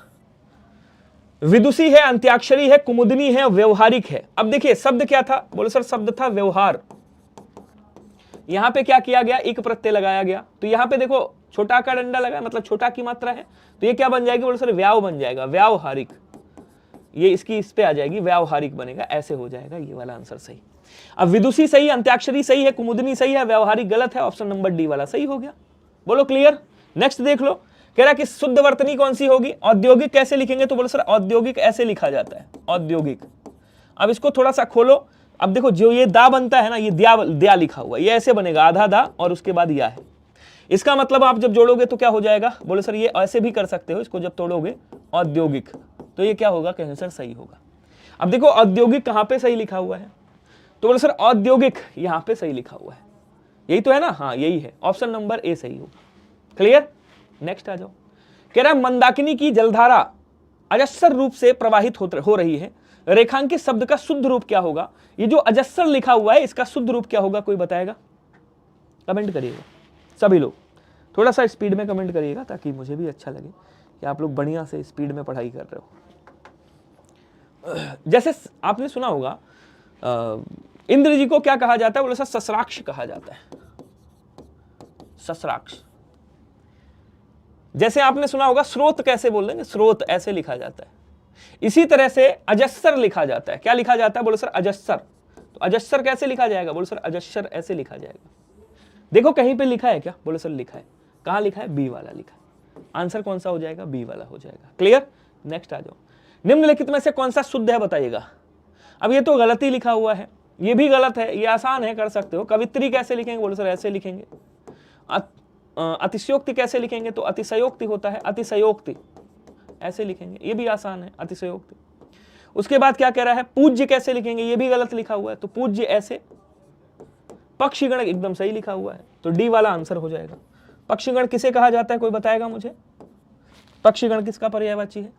विदुषी है, अंत्याक्षरी है, कुमुदनी है, व्यवहारिक है। अब देखिए शब्द क्या था? बोले सर शब्द था व्यवहार। यहां पे क्या किया गया? एक प्रत्यय लगाया गया, तो यहां पे देखो छोटा का डंडा लगा, मतलब छोटा की मात्रा है, तो ये क्या बन जाएगी? बोले सर व्याव बन जाएगा, व्यावहारिक। ये इसकी इस पे आ जाएगी, व्यावहारिक बनेगा, ऐसे हो जाएगा। ये वाला आंसर सही। अब विदुषी सही, अंत्याक्षरी सही है, कुमुदनी सही है, व्यवहारिक गलत है, ऑप्शन नंबर डी वाला सही हो गया। बोलो क्लियर। नेक्स्ट देख लो, कह रहा कि शुद्ध वर्तनी कौन सी होगी? औद्योगिक कैसे लिखेंगे? तो बोलो सर औद्योगिक ऐसे लिखा जाता है, औद्योगिक। अब इसको थोड़ा सा खोलो, अब देखो जो ये दा बनता है ना, ये द्या लिखा हुआ है, ये ऐसे बनेगा, आधा दा और उसके बाद या है। इसका मतलब आप जब जोड़ोगे तो क्या हो जाएगा, बोले सर ये ऐसे भी कर सकते हो, इसको जब तोड़ोगे औद्योगिक, तो ये क्या होगा, कहें सर सही होगा। अब देखो औद्योगिक कहां पे सही लिखा हुआ है, तो बोले सर औद्योगिक यहां पे सही लिखा हुआ है, यही तो है ना, हाँ यही है, ऑप्शन नंबर ए सही होगा। क्लियर, नेक्स्ट आ जाओ। कह रहा है मंदाकिनी की जलधारा अजस्र रूप से प्रवाहित हो रही है, रेखांकित शब्द का शुद्ध रूप क्या होगा। ये जो अजस्र लिखा हुआ है इसका शुद्ध रूप क्या होगा, कोई बताएगा, कमेंट करिएगा सभी लोग, थोड़ा सा स्पीड में कमेंट करिएगा ताकि मुझे भी अच्छा लगे कि आप लोग बढ़िया से स्पीड में पढ़ाई कर रहे हो। जैसे आपने सुना होगा इंद्र जी को क्या कहा जाता है, बोले सर सस्राक्ष कहा जाता है, सस्राक्ष। जैसे आपने सुना होगा स्रोत कैसे बोल देंगे, स्रोत ऐसे लिखा जाता है, इसी तरह से अजस्र लिखा जाता है। क्या लिखा जाता है, बोले सर अजस्र। तो अजस्र कैसे लिखा जाएगा, बोले सर अजस्र ऐसे लिखा जाएगा। देखो कहीं पे लिखा है क्या, बोले सर लिखा है, कहां लिखा है, बी वाला लिखा है, आंसर कौन सा हो जाएगा, बी वाला हो जाएगा। क्लियर, नेक्स्ट आ जाओ। निम्नलिखित में से कौन सा शुद्ध है बताइएगा। अब ये तो गलती लिखा हुआ है, ये भी गलत है, ये आसान है, कर सकते हो। कवित्री कैसे लिखेंगे, बोले सर ऐसे लिखेंगे। अतिशयोक्ति कैसे लिखेंगे, तो अतिशयोक्ति होता है, अतिशयोक्ति ऐसे लिखेंगे, ये भी आसान है, अतिशयोक्ति। उसके बाद क्या कह रहा है, पूज्य कैसे लिखेंगे, ये भी गलत लिखा हुआ है, तो पूज्य ऐसे। पक्षीगण एकदम सही लिखा हुआ है, तो डी वाला आंसर हो जाएगा। पक्षीगण किसे कहा जाता है, कोई बताएगा मुझे, पक्षीगण किसका पर्यायवाची है,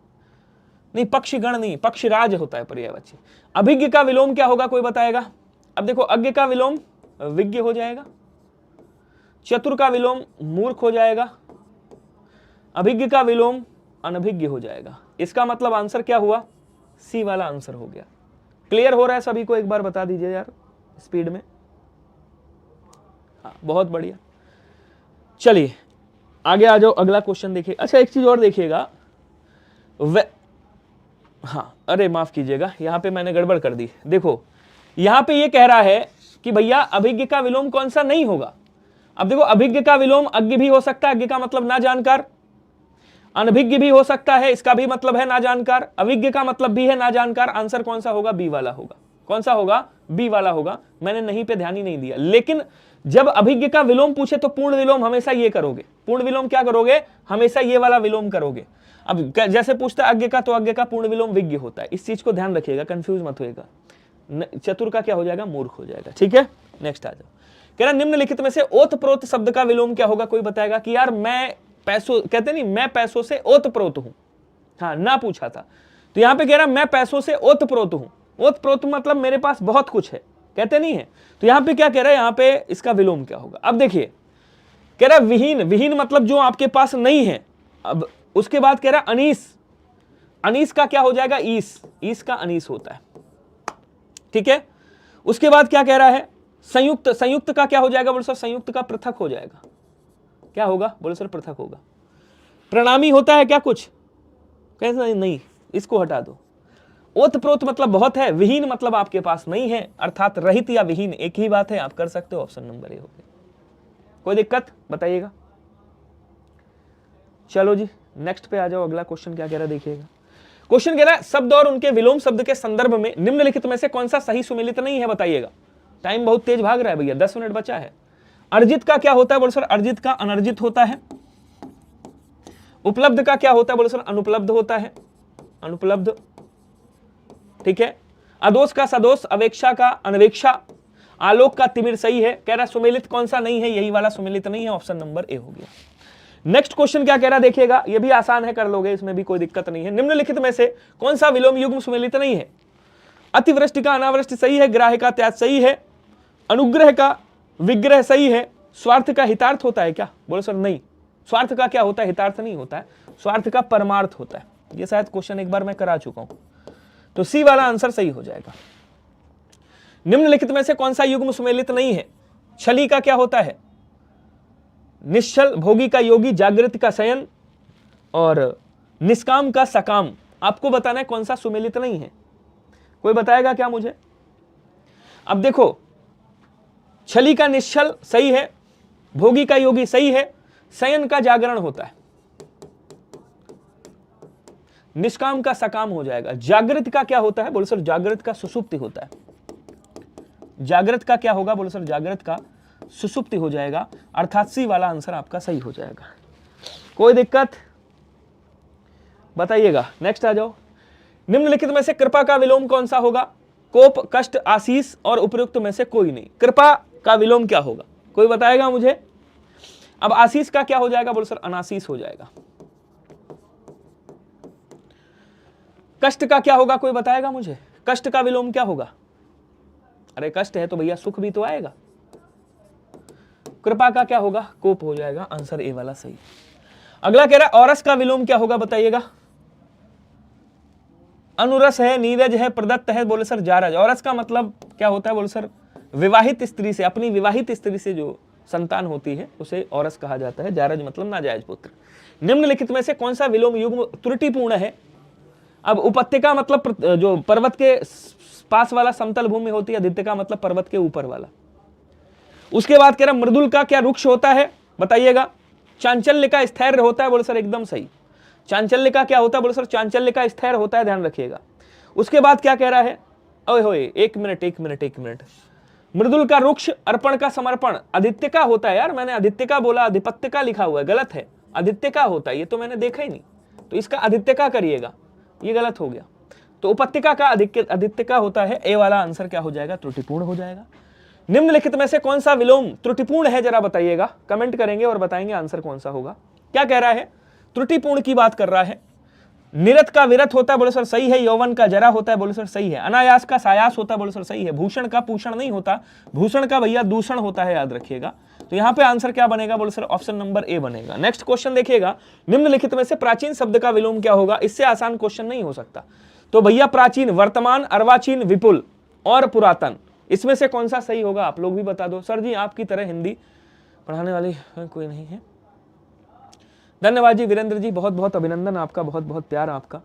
नहीं पक्षीगण नहीं, पक्षीराज होता है पर्यायवाची। अभिज्ञ का विलोम क्या होगा, कोई बताएगा। अब देखो अज्ञ का विलोम विज्ञ हो जाएगा, चतुर का विलोम मूर्ख हो जाएगा, अभिज्ञ का विलोम अनभिज्ञ हो जाएगा। इसका मतलब आंसर क्या हुआ, सी वाला आंसर हो गया। क्लियर हो रहा है सभी को, एक बार बता दीजिए यार स्पीड में। हाँ बहुत बढ़िया, चलिए आगे आ जाओ, अगला क्वेश्चन देखिए। अच्छा एक चीज और देखिएगा, हाँ अरे माफ कीजिएगा, यहां पे मैंने गड़बड़ कर दी। देखो यहां पे ये कह रहा है कि भैया अभिज्ञ का विलोम कौन सा नहीं होगा। अब देखो अभिज्ञ का विलोम अज्ञ भी हो सकता है, अज्ञ का मतलब ना जानकार, अनभिज्ञ भी हो सकता है, इसका भी मतलब है ना जानकार, अविज्ञ का मतलब भी है ना जानकार। आंसर कौन सा होगा, बी वाला होगा। कौन सा होगा, बी वाला होगा। मैंने नहीं पे ध्यान ही नहीं दिया, लेकिन जब अभिज्ञ का विलोम पूछे तो पूर्ण विलोम हमेशा ये करोगे, पूर्ण विलोम क्या करोगे, हमेशा ये वाला विलोम करोगे। अब जैसे पूछता है अज्ञ का, तो अज्ञ का पूर्ण विलोम विज्ञ होता है, इस चीज को ध्यान रखिएगा, कंफ्यूज मत होएगा। चतुर का क्या हो जाएगा, मूर्ख हो जाएगा। ठीक है, नेक्स्ट आ जाओ। कह रहा निम्नलिखित में से ओतप्रोत शब्द का विलोम क्या होगा, कोई बताएगा कि यार मैं पैसों, कहते नहीं मैं पैसों से ओतप्रोत हूं, हाँ ना पूछा था, तो यहां पे कह रहा मैं पैसों से ओतप्रोत हूं। ओतप्रोत मतलब मेरे पास बहुत कुछ है, कहते नहीं है, तो यहां पे क्या कह रहा है, यहां पे इसका विलोम क्या होगा। अब देखिए कह रहा विहीन, विहीन मतलब जो आपके पास नहीं है। अब उसके बाद कह रहा अनीस, अनीस का क्या हो जाएगा, ईस, ईस का अनीस होता है। ठीक है, उसके बाद क्या कह रहा है, संयुक्त, संयुक्त का क्या हो जाएगा, बोले सर संयुक्त का पृथक हो जाएगा। क्या होगा, बोले सर पृथक होगा। प्रणामी होता है क्या कुछ, कैसे नहीं, इसको हटा दो। ओतप्रोत मतलब बहुत है, विहीन मतलब आपके पास नहीं है, अर्थात रहित या विहीन एक ही बात है, आप कर सकते हो, ऑप्शन नंबर ए हो गया। कोई दिक्कत बताइएगा। चलो जी नेक्स्ट पे आ जाओ, अगला क्वेश्चन क्या कह रहा है देखिएगा। क्वेश्चन कह रहा है शब्द और उनके विलोम शब्द के संदर्भ में निम्नलिखित में से कौन सा सही सुमेलित नहीं है, बताइएगा। टाइम बहुत तेज भाग रहा है भैया, 10 मिनट बचा है। अर्जित का क्या होता है, बोले सर अर्जित का अनर्जित होता है। उपलब्ध का क्या होता है, बोले सर अनुपलब्ध होता है, अनुपलब्ध। ठीक है, अदोष का सदोष, अवेक्षा का अनवेक्षा, आलोक का तिमिर सही है। कह रहा सुमेलित कौन सा नहीं है, यही वाला सुमेलित नहीं है, ऑप्शन नंबर ए हो गया। नेक्स्ट क्वेश्चन क्या कह रहा है देखिएगा, ये भी आसान है, कर लोगे, इसमें भी कोई दिक्कत नहीं है। निम्नलिखित में से कौन सा विलोम युग्म सुमेलित नहीं है। अतिवृष्टि का अनावृष्टि सही है, ग्राह्य का त्याग सही है, अनुग्रह का विग्रह सही है, स्वार्थ का हितार्थ होता है क्या, बोलो सर नहीं, स्वार्थ का क्या होता है, हितार्थ नहीं होता है, स्वार्थ का परमार्थ होता है। ये शायद क्वेश्चन एक बार मैं करा चुका हूं, तो सी वाला आंसर सही हो जाएगा। निम्नलिखित में से कौन सा युग्म सुमेलित नहीं है। छली का क्या होता है, निश्चल, भोगी का योगी, जागृत का शयन और निष्काम का सकाम। आपको बताना है कौन सा सुमेलित नहीं है, कोई बताएगा क्या मुझे। अब देखो छली का निश्चल सही है, भोगी का योगी सही है, शयन का जागरण होता है, निष्काम का सकाम हो जाएगा। जागृत का क्या होता है, बोले सर जागृत का सुषुप्ति होता है। जागृत का क्या होगा? बोलो सर जागृत का सुसुप्ति हो जाएगा, अर्थात सी वाला आंसर आपका सही हो जाएगा। कोई दिक्कत बताइएगा। नेक्स्ट आ जाओ। निम्नलिखित में से कृपा का विलोम कौन सा होगा? कोप, कष्ट, आशीष और उपयुक्त में से कोई नहीं। कृपा का विलोम क्या होगा? कोई बताएगा मुझे? अब आशीष का क्या हो जाएगा? बोलो सर अनाशीष हो जाएगा। कष्ट का क्या होगा? कोई बताएगा मुझे? कष्ट का विलोम क्या होगा? अरे कष्ट है तो भैया सुख भी तो आएगा। कृपा का क्या होगा? कोप हो जाएगा। आंसर ए वाला सही। अगला कह रहा है औरस का विलोम क्या होगा? बताइएगा। अनुरस है, नीरज है, प्रदत्त है। बोले सर जारज। औरस का मतलब क्या होता है? बोले सर विवाहित स्त्री से, अपनी विवाहित स्त्री से जो संतान होती है उसे औरस कहा जाता है। जारज मतलब नाजायज पुत्र। निम्नलिखित में से कौन सा विलोम युग्म त्रुटिपूर्ण है? अब उपत्यका मतलब जो पर्वत के पास वाला समतल भूमि होती है, आदित्य का मतलब पर्वत के ऊपर वाला। उसके बाद कह रहा मृदुल का क्या वृक्ष होता है? बताइएगा। चांचल्य का स्थैर्य होता है। बोले सर एकदम सही। चांचल्य का क्या होता है? बोले सर चांचल्य का स्थैर्य होता है, ध्यान रखिएगा। उसके बाद क्या कह रहा है? ओए होए, एक मिनट। मृदुल का वृक्ष, अर्पण का समर्पण, आदित्य का होता है। यार मैंने आदित्य का बोला, आधिपत्य का लिखा हुआ है, गलत है। आदित्य का होता है, ये तो मैंने देखा ही नहीं, तो इसका आदित्य का करिएगा, ये गलत हो गया। तो उपत्यका का आदित्य का होता है। ए वाला आंसर क्या हो जाएगा? त्रुटिपूर्ण हो जाएगा। निम्नलिखित में से कौन सा विलोम त्रुटिपूर्ण है? जरा बताइएगा, कमेंट करेंगे और बताएंगे आंसर कौन सा होगा। क्या कह रहा है? त्रुटिपूर्ण की बात कर रहा है। निरत का विरत होता है। बोले सर सही है। यौवन का जरा होता है। बोले सर सही है। अनायास का सायास होता है। बोले सर सही है। भूषण का पूषण नहीं होता, भूषण का भैया दूषण होता है, याद रखिएगा। तो यहां पे आंसर क्या बनेगा? बोले सर ऑप्शन नंबर ए बनेगा। नेक्स्ट क्वेश्चन देखिएगा। निम्नलिखित में से प्राचीन शब्द का विलोम क्या होगा? इससे आसान क्वेश्चन नहीं हो सकता। तो भैया प्राचीन, वर्तमान, अर्वाचीन, विपुल और पुरातन, इसमें से कौन सा सही होगा? आप लोग भी बता दो। सर जी आपकी तरह हिंदी पढ़ाने वाले कोई नहीं है। धन्यवाद जी वीरेंद्र जी, बहुत बहुत अभिनंदन आपका, बहुत बहुत प्यार आपका।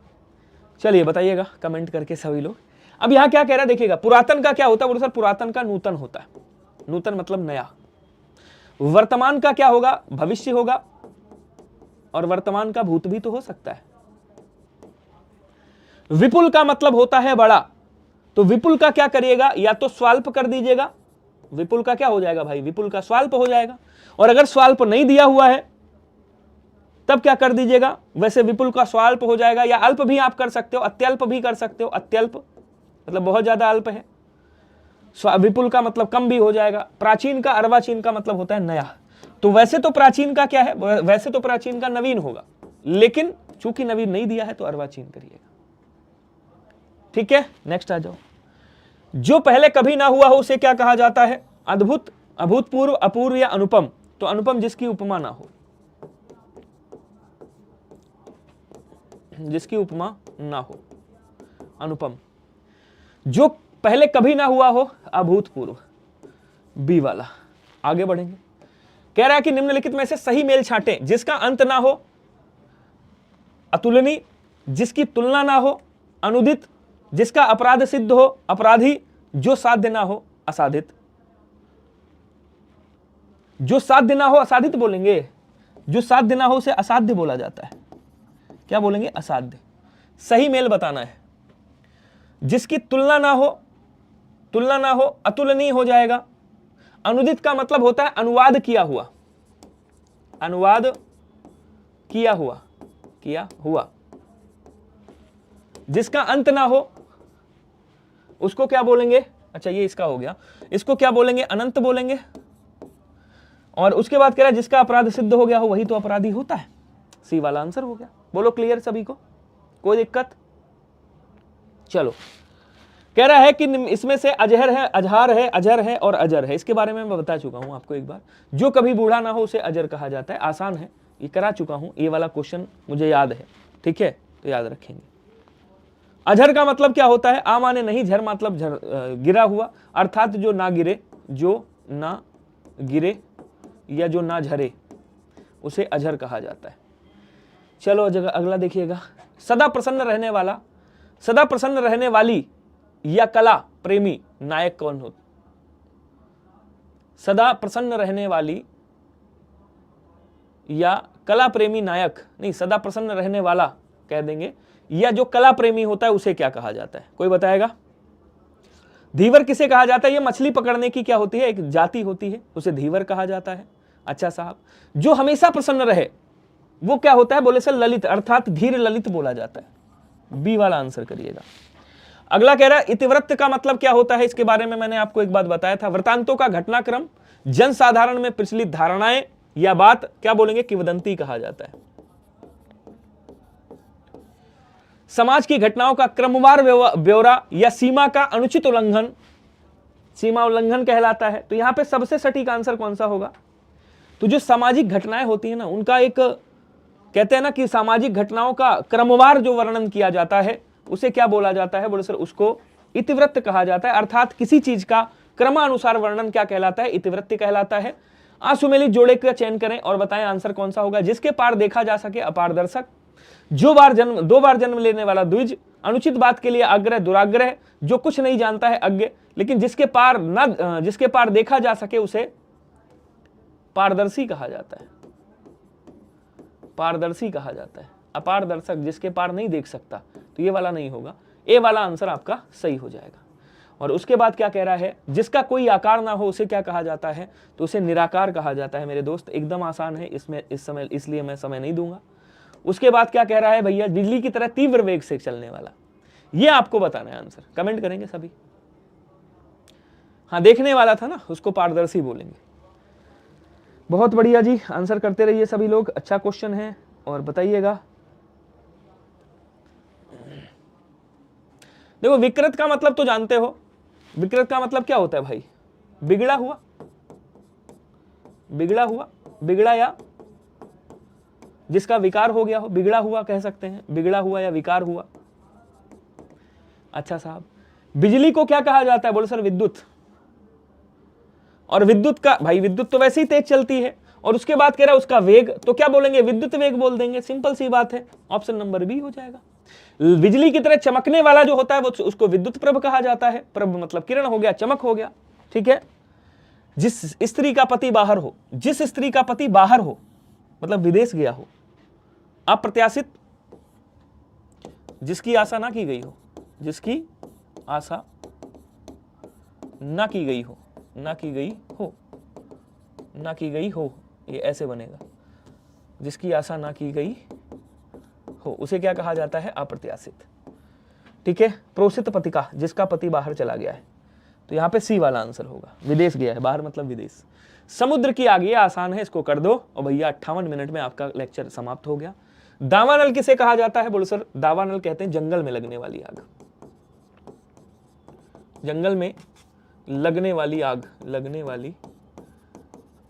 चलिए बताइएगा कमेंट करके सभी लोग। अब यहाँ क्या कह रहा है देखिएगा। पुरातन का क्या होता है? बोलो सर पुरातन का नूतन होता है। नूतन मतलब नया। वर्तमान का क्या होगा? भविष्य होगा। और वर्तमान का भूत भी तो हो सकता है। विपुल का मतलब होता है बड़ा। तो विपुल का क्या करिएगा? या तो स्वाल्प कर दीजिएगा। विपुल का क्या हो जाएगा भाई? विपुल का स्वाल्प हो जाएगा। और अगर स्वाल्प नहीं दिया हुआ है तब क्या कर दीजिएगा? वैसे विपुल का स्वाल्प हो जाएगा, या अल्प भी आप कर सकते हो, अत्यल्प भी कर सकते हो। अत्यल्प मतलब बहुत ज्यादा अल्प है। विपुल का मतलब कम भी हो जाएगा। प्राचीन का, अर्वाचीन का मतलब होता है नया। तो वैसे तो प्राचीन का क्या है? वैसे तो प्राचीन का नवीन होगा, लेकिन चूंकि नवीन नहीं दिया है तो अर्वाचीन करिएगा। ठीक है, नेक्स्ट आ जाओ। जो पहले कभी ना हुआ हो उसे क्या कहा जाता है? अद्भुत, अभूतपूर्व, अपूर्व या अनुपम। तो अनुपम जिसकी उपमा ना हो, जिसकी उपमा ना हो, अनुपम। जो पहले कभी ना हुआ हो, अभूतपूर्व, बी वाला। आगे बढ़ेंगे। कह रहा है कि निम्नलिखित में से सही मेल छांटे। जिसका अंत ना हो, अतुलनीय। जिसकी तुलना ना हो, अनुदित। जिसका अपराध सिद्ध हो, अपराधी। जो साध्य ना हो, असाधित। जो साध्य ना हो, असाधित बोलेंगे। जो साध्य ना हो उसे असाध्य बोला जाता है। क्या बोलेंगे? असाध्य। सही मेल बताना है। जिसकी तुलना ना हो, अतुलनीय हो जाएगा। अनुदित का मतलब होता है अनुवाद किया हुआ, अनुवाद किया हुआ। जिसका अंत ना हो उसको क्या बोलेंगे? अच्छा ये इसका हो गया, इसको क्या बोलेंगे? अनंत बोलेंगे। और उसके बाद कह रहा है जिसका अपराध सिद्ध हो गया हो वही तो अपराधी होता है। सी वाला आंसर हो गया। बोलो क्लियर सभी को? कोई दिक्कत? चलो, कह रहा है कि इसमें से अजहर है, अजहार है, अजहर है और अजर है। इसके बारे में मैं बता चुका हूं आपको एक बार। जो कभी बूढ़ा ना हो उसे अजर कहा जाता है। आसान है, ये करा चुका हूं। ये वाला क्वेश्चन मुझे याद है, ठीक है, तो याद रखेंगे। अजहर का मतलब क्या होता है? आ माने नहीं, झर मतलब गिरा हुआ, अर्थात जो ना गिरे, जो ना गिरे या जो ना झरे उसे अजहर कहा जाता है। चलो अगला देखिएगा। सदा प्रसन्न रहने वाला, सदा प्रसन्न रहने वाली या कला प्रेमी नायक कौन हो? सदा प्रसन्न रहने वाली या कला प्रेमी नायक, नहीं, सदा प्रसन्न रहने वाला कह देंगे, या जो कला प्रेमी होता है उसे क्या कहा जाता है? कोई बताएगा? धीवर किसे कहा जाता है? ये मछली पकड़ने की क्या होती है, एक जाति होती है, उसे धीवर कहा जाता है। अच्छा साहब, जो हमेशा प्रसन्न रहे वो क्या होता है? बोले सर ललित, अर्थात धीर ललित बोला जाता है। बी वाला आंसर करिएगा। अगला कह रहा है इतिवृत्त का मतलब क्या होता है? इसके बारे में मैंने आपको एक बात बताया था, वृतांतों का घटनाक्रम, जनसाधारण में प्रचलित धारणाएं या बात क्या बोलेंगे? किंवदंती कहा जाता है। समाज की घटनाओं का क्रमवार ब्यौरा या सीमा का अनुचित उल्लंघन, सीमा उल्लंघन कहलाता है। तो यहां पे सबसे सटीक आंसर कौन सा होगा? तो जो सामाजिक घटनाएं होती है ना, उनका एक कहते हैं ना कि सामाजिक घटनाओं का क्रमवार जो वर्णन किया जाता है उसे क्या बोला जाता है? बोले सर उसको इतिवृत्त कहा जाता है। अर्थात किसी चीज का क्रमानुसार वर्णन क्या कहलाता है? इतिवृत्त कहलाता है। असुमेलित जोड़े का चयन करें और बताएं आंसर कौन सा होगा? जिसके पार देखा जा सके अपारदर्शक, दो बार जन्म लेने वाला द्विज, अनुचित बात के लिए आग्रह दुराग्रह, जो कुछ नहीं जानता है अज्ञ, लेकिन जिसके पार देखा जा सके उसे पारदर्शी कहा जाता है। पारदर्शी कहा जाता है। अपारदर्शक जिसके पार नहीं देख सकता, तो ये वाला नहीं होगा। ए वाला आंसर आपका सही हो जाएगा। और उसके बाद क्या कह रहा है? जिसका कोई आकार ना हो उसे क्या कहा जाता है? तो उसे निराकार कहा जाता है। मेरे दोस्त एकदम आसान है इसमें इस समय, इसलिए मैं समय नहीं दूंगा। उसके बाद क्या कह रहा है भैया? बिजली की तरह तीव्र वेग से चलने वाला, ये आपको बताना है आंसर। कमेंट करेंगे सभी। हाँ, देखने वाला था ना, उसको पारदर्शी बोलेंगे। बहुत बढ़िया जी, आंसर करते रहिए सभी लोग। अच्छा क्वेश्चन है और बताइएगा। देखो, विकृत का मतलब तो जानते हो। विकृत का मतलब क्या होता है भाई? बिगड़ा हुआ, बिगड़ा हुआ, बिगड़ा या जिसका विकार हो गया हो, बिगड़ा हुआ कह सकते हैं। बिगड़ा हुआ या विकार हुआ। अच्छा साहब, बिजली को क्या कहा जाता है? बोलो सर विद्युत। और विद्युत का भाई, विद्युत तो वैसे ही तेज चलती है। और उसके बाद कह रहा है उसका वेग, तो क्या बोलेंगे? विद्युत वेग बोल देंगे। सिंपल सी बात है, ऑप्शन नंबर बी हो जाएगा। बिजली की तरह चमकने वाला जो होता है वो उसको विद्युत प्रभ कहा जाता है। प्रभ मतलब किरण हो गया, चमक हो गया। ठीक है। जिस स्त्री का पति बाहर हो, जिस स्त्री का पति बाहर हो मतलब विदेश गया हो, अप्रत्याशित, जिसकी आशा ना की गई हो, जिसकी आशा ना की गई हो, ना की गई हो, ना की गई हो, ये ऐसे बनेगा। जिसकी आशा ना की गई हो उसे क्या कहा जाता है? अप्रत्याशित। ठीक है। प्रोषित पतिका, जिसका पति बाहर चला गया है, तो यहां पे सी वाला आंसर होगा। विदेश गया है, बाहर मतलब विदेश। समुद्र की आग, ये आसान है, इसको कर दो। और भैया 58 मिनट में आपका लेक्चर समाप्त हो गया। दावानल किसे कहा जाता है? बोलो सर, दावानल कहते हैं जंगल में लगने वाली आग। जंगल में लगने वाली आग, लगने वाली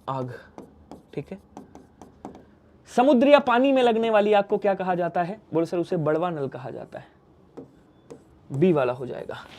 आग। ठीक है। समुद्र या पानी में लगने वाली आग को क्या कहा जाता है? बोलो सर, उसे बड़वा नल कहा जाता है। बी वाला हो जाएगा।